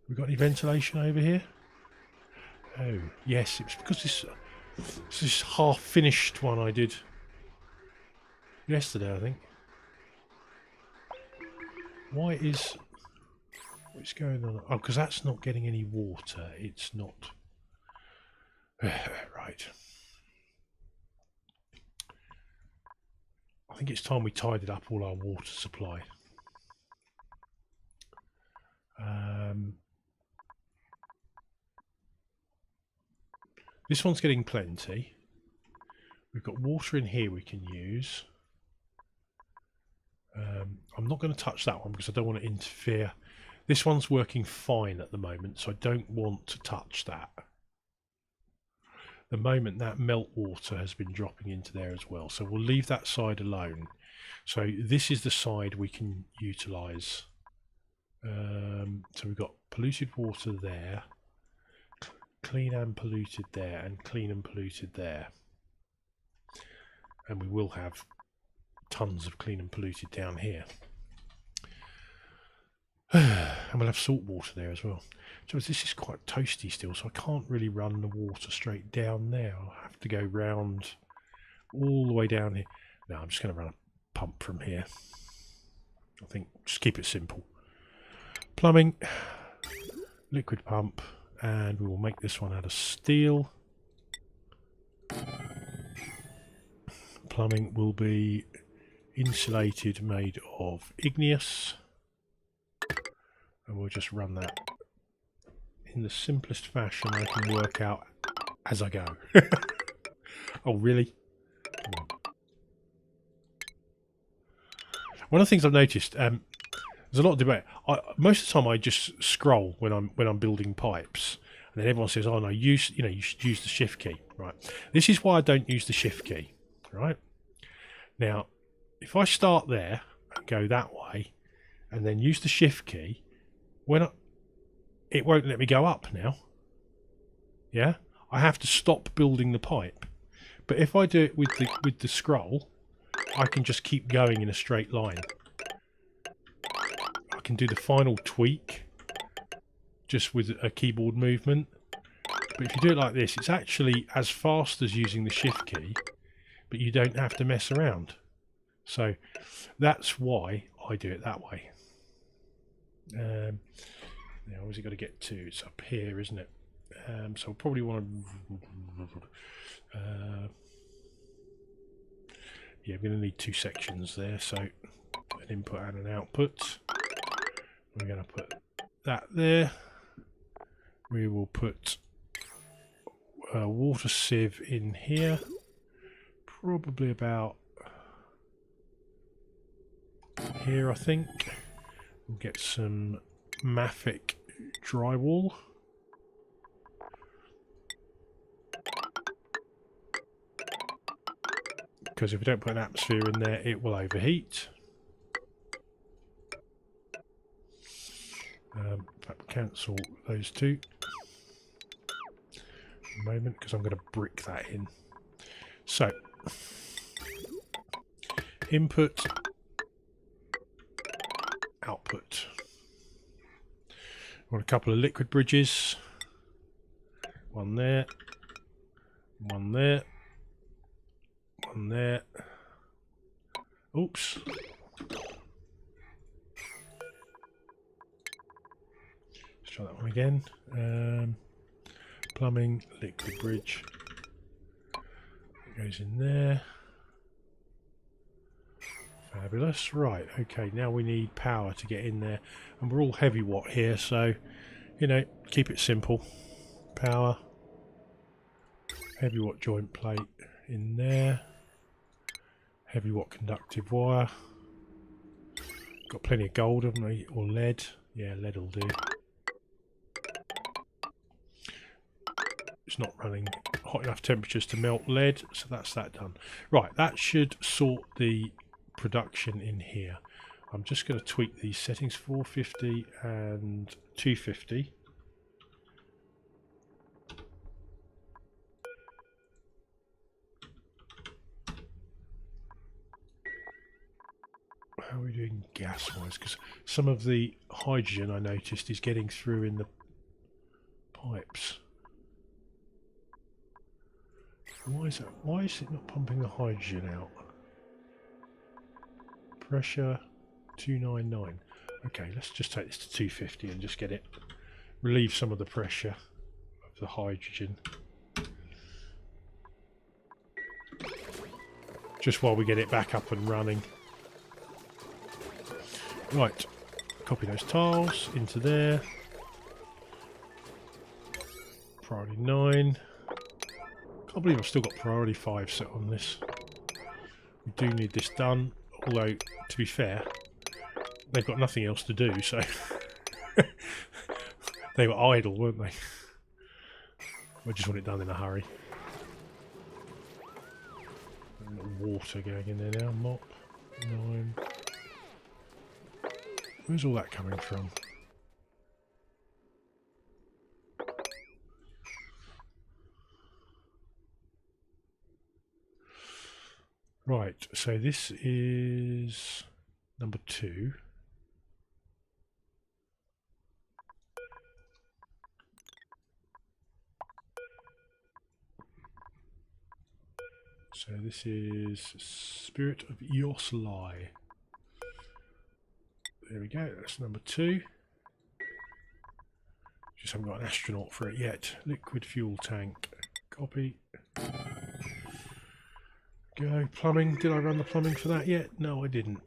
We got any ventilation over here? Oh, yes, it's because this half finished one I did yesterday, I think. Why is... What's going on? Oh, because that's not getting any water. It's not... Right. I think it's time we tidied up all our water supply. This one's getting plenty. We've got water in here we can use. I'm not going to touch that one because I don't want to interfere. This one's working fine at the moment, so I don't want to touch that. The moment that meltwater has been dropping into there as well, so we'll leave that side alone. So this is the side we can utilise. So we've got polluted water there, clean and polluted there, and clean and polluted there. And we will have tons of clean and polluted down here. And we'll have salt water there as well. So this is quite toasty still, so I can't really run the water straight down there. I'll have to go round all the way down here. No, I'm just going to run a pump from here. I think just keep it simple. Plumbing, liquid pump, and we will make this one out of steel. Plumbing will be insulated, made of igneous. And we'll just run that in the simplest fashion I can work out as I go. Oh, really? One of the things I've noticed, there's a lot of debate. Most of the time I just scroll when I'm building pipes, and then everyone says, "Oh no, you should use the shift key." Right. This is why I don't use the shift key. Right. Now, if I start there and go that way, and then use the shift key, it won't let me go up now. Yeah, I have to stop building the pipe. But if I do it with the scroll, I can just keep going in a straight line. I can do the final tweak just with a keyboard movement. But if you do it like this, it's actually as fast as using the shift key, but you don't have to mess around. So that's why I do it that way. Now, where's it got to get to? It's up here, isn't it? So we'll probably want to... yeah, we're going to need two sections there. So an input and an output. We're going to put that there. We will put a water sieve in here. Probably about here, I think. We'll get some Mafic drywall. because if we don't put an atmosphere in there, it will overheat. Cancel those two for a moment because I'm going to brick that in. So, input, output. Want a couple of liquid bridges. One there, one there, one there. Oops. Let's try that one again. Plumbing, liquid bridge. It goes in there. Fabulous. Right, okay, now we need power to get in there. And we're all heavy watt here, so, you know, keep it simple. Power. Heavy watt joint plate in there. Heavy watt conductive wire. Got plenty of gold, haven't we? Or lead. Yeah, lead will do. It's not running hot enough temperatures to melt lead, so that's that done. Right, that should sort the production in here. I'm just going to tweak these settings, 450 and 250. How are we doing gas-wise? Because some of the hydrogen I noticed is getting through in the pipes. Why is that? Why is it not pumping the hydrogen out? Pressure 299. Okay, let's just take this to 250 and just get it. Relieve some of the pressure of the hydrogen. Just while we get it back up and running. Right, copy those tiles into there. Priority 9. Can't believe I've still got priority 5 set on this. We do need this done, although, to be fair, they've got nothing else to do, so they were idle, weren't they? I just want it done in a hurry. A little water going in there now. Mop 9. Where's all that coming from? Right, so this is number 2. So this is Spirit of Yoslai. There we go, that's number 2. Just haven't got an astronaut for it yet. Liquid fuel tank. Copy. Go. Plumbing. Did I run the plumbing for that yet? No, I didn't.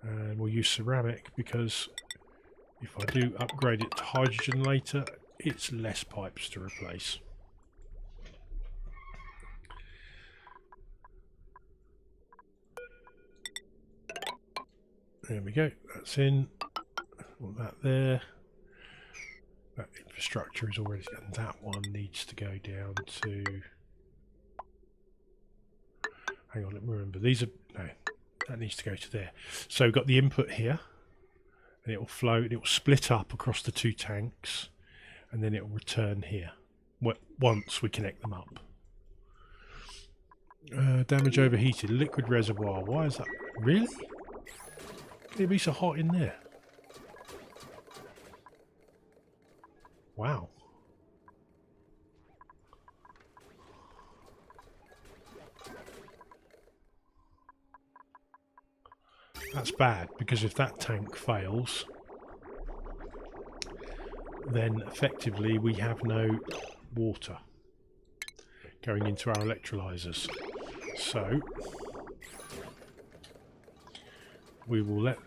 And we'll use ceramic because if I do upgrade it to hydrogen later, it's less pipes to replace. There we go, that's in. Want that there. That infrastructure is already, and that one needs to go down to. Hang on, let me remember. These are no, that needs to go to there. So we've got the input here, and it will flow. It will split up across the 2 tanks, and then it will return here once we connect them up. Damage overheated. Liquid reservoir. Why is that? Really? Can it be so hot in there? Wow. That's bad, because if that tank fails, then effectively we have no water going into our electrolyzers. So we will let...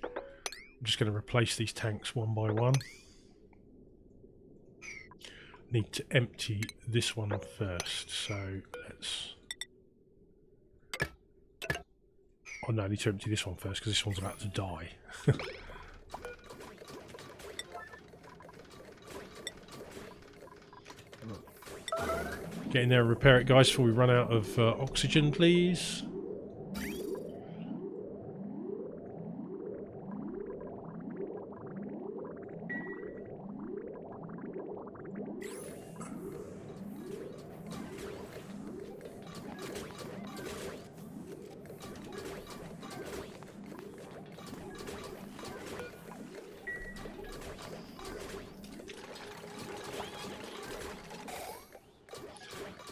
I'm just going to replace these tanks one by one. Need to empty this one first, so let's... Oh no, I need to empty this one first because this one's about to die. Get in there and repair it, guys, before we run out of oxygen, please.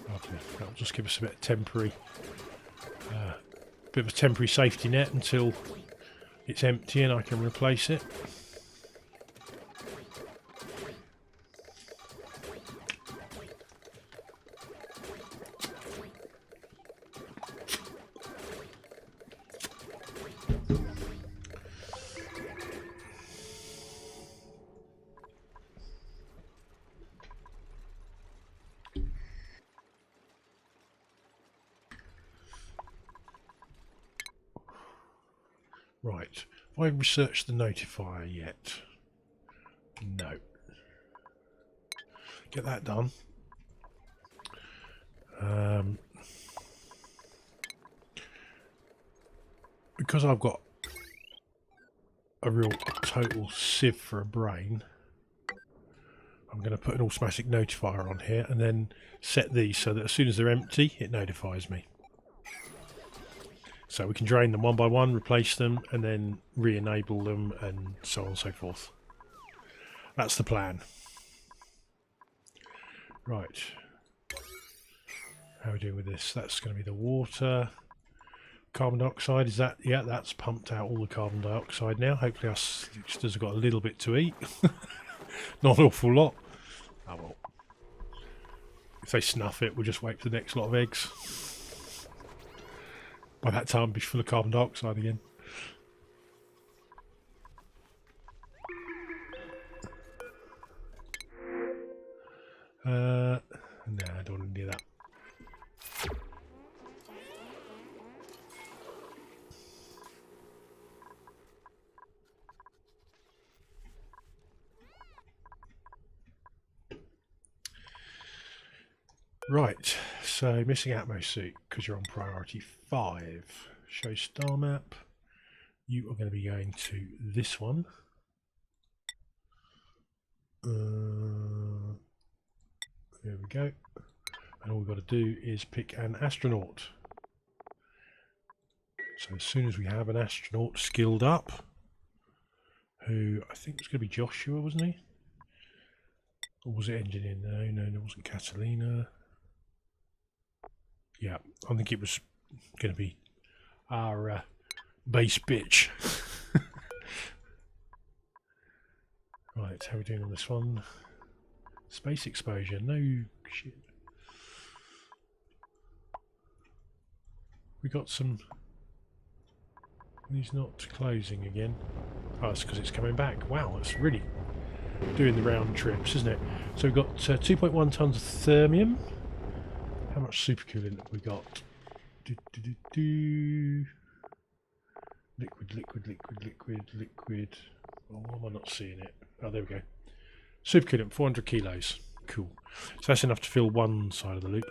Lovely. That'll just give us a bit of temporary safety net until it's empty and I can replace it. Right, have I researched the notifier yet? No. Get that done. Because I've got a real total sieve for a brain, I'm going to put an automatic notifier on here and then set these so that as soon as they're empty, it notifies me. So we can drain them one by one, replace them, and then re-enable them, and so on and so forth. That's the plan. Right. How are we doing with this? That's going to be the water. Carbon dioxide, is that? Yeah, that's pumped out all the carbon dioxide now. Hopefully our sisters have got a little bit to eat. Not an awful lot. Oh well. If they snuff it, we'll just wait for the next lot of eggs. By that time, be full of carbon dioxide again. No, I don't want to do that. Right, so missing Atmo suit because you're on priority 5. Show star map. You are going to be going to this one. There we go. And all we've got to do is pick an astronaut. So as soon as we have an astronaut skilled up, who I think was going to be Joshua, wasn't he? Or was it engineer? No, it wasn't Catalina. Yeah, I think it was going to be our base bitch. Right, how are we doing on this one? Space exposure, no shit. We got some... He's not closing again. Oh, it's because it's coming back. Wow, it's really doing the round trips, isn't it? So we've got 2.1 tonnes of thermium. How much supercoolant have we got? Liquid. Oh, why am I not seeing it? Oh, there we go. Supercoolant, 400 kilos. Cool. So that's enough to fill one side of the loop.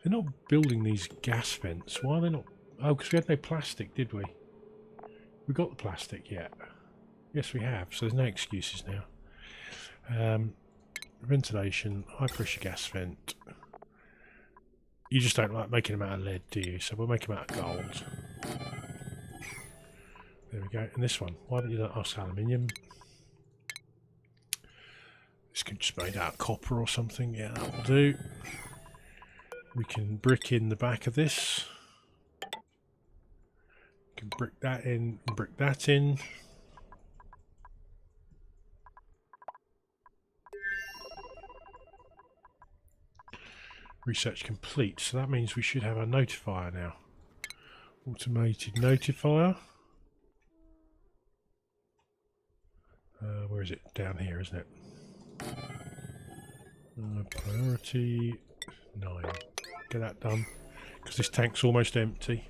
They're not building these gas vents. Why are they not? Oh, because we had no plastic, did we? We got the plastic yet? Yes, we have. So there's no excuses now. Ventilation, high pressure gas vent. You just don't like making them out of lead, do you? So we'll make them out of gold. There we go. And this one, why haven't you done us aluminium? This can just be made out of copper or something. Yeah, that will do. We can brick in the back of this. We can brick that in, brick that in. Research complete. So that means we should have a notifier now. Automated notifier. Where is it? Down here, isn't it? Priority 9. Get that done. Because this tank's almost empty.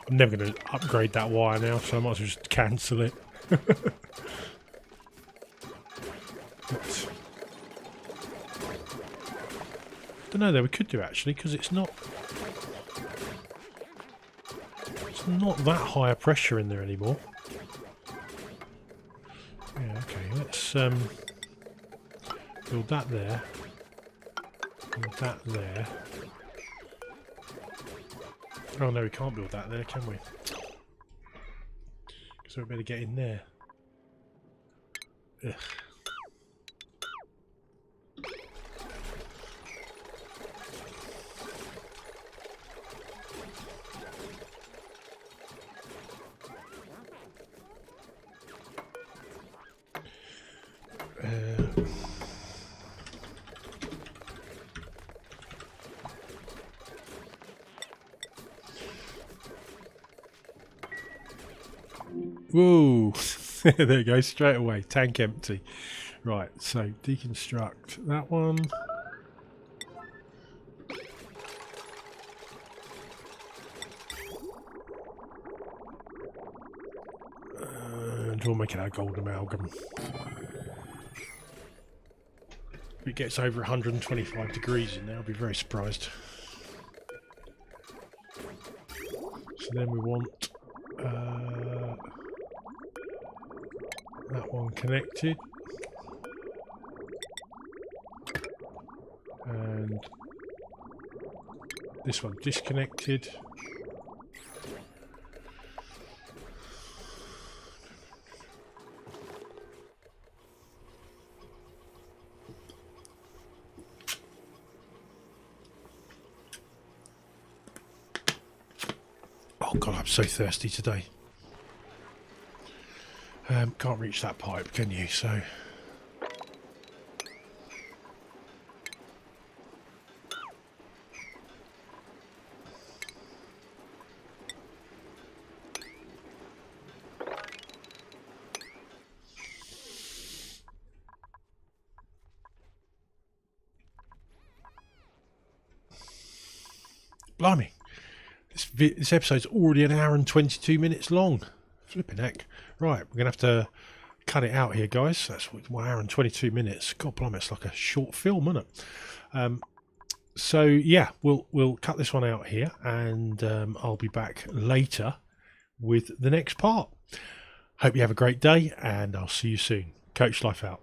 I'm never going to upgrade that wire now, so I might as well just cancel it. Don't know though, we could do actually, because it's not that high a pressure in there anymore. Yeah, okay, let's build that there. Build that there. Oh no, we can't build that there, can we? Because we better get in there. Ugh. Whoa! There you go, straight away. Tank empty. Right, so deconstruct that one. And we'll make it our gold amalgam. If it gets over 125 degrees in there, I'll be very surprised. So then we want that one connected, and this one disconnected. Oh God, I'm so thirsty today. Can't reach that pipe, can you? So blimey, this episode's already an hour and 22 minutes long. Flipping heck. Right, we're going to have to cut it out here, guys. That's 1 hour and 22 minutes. God blimey, it's like a short film, isn't it? So yeah, we'll cut this one out here, and I'll be back later with the next part. Hope you have a great day, and I'll see you soon. Coach Life out.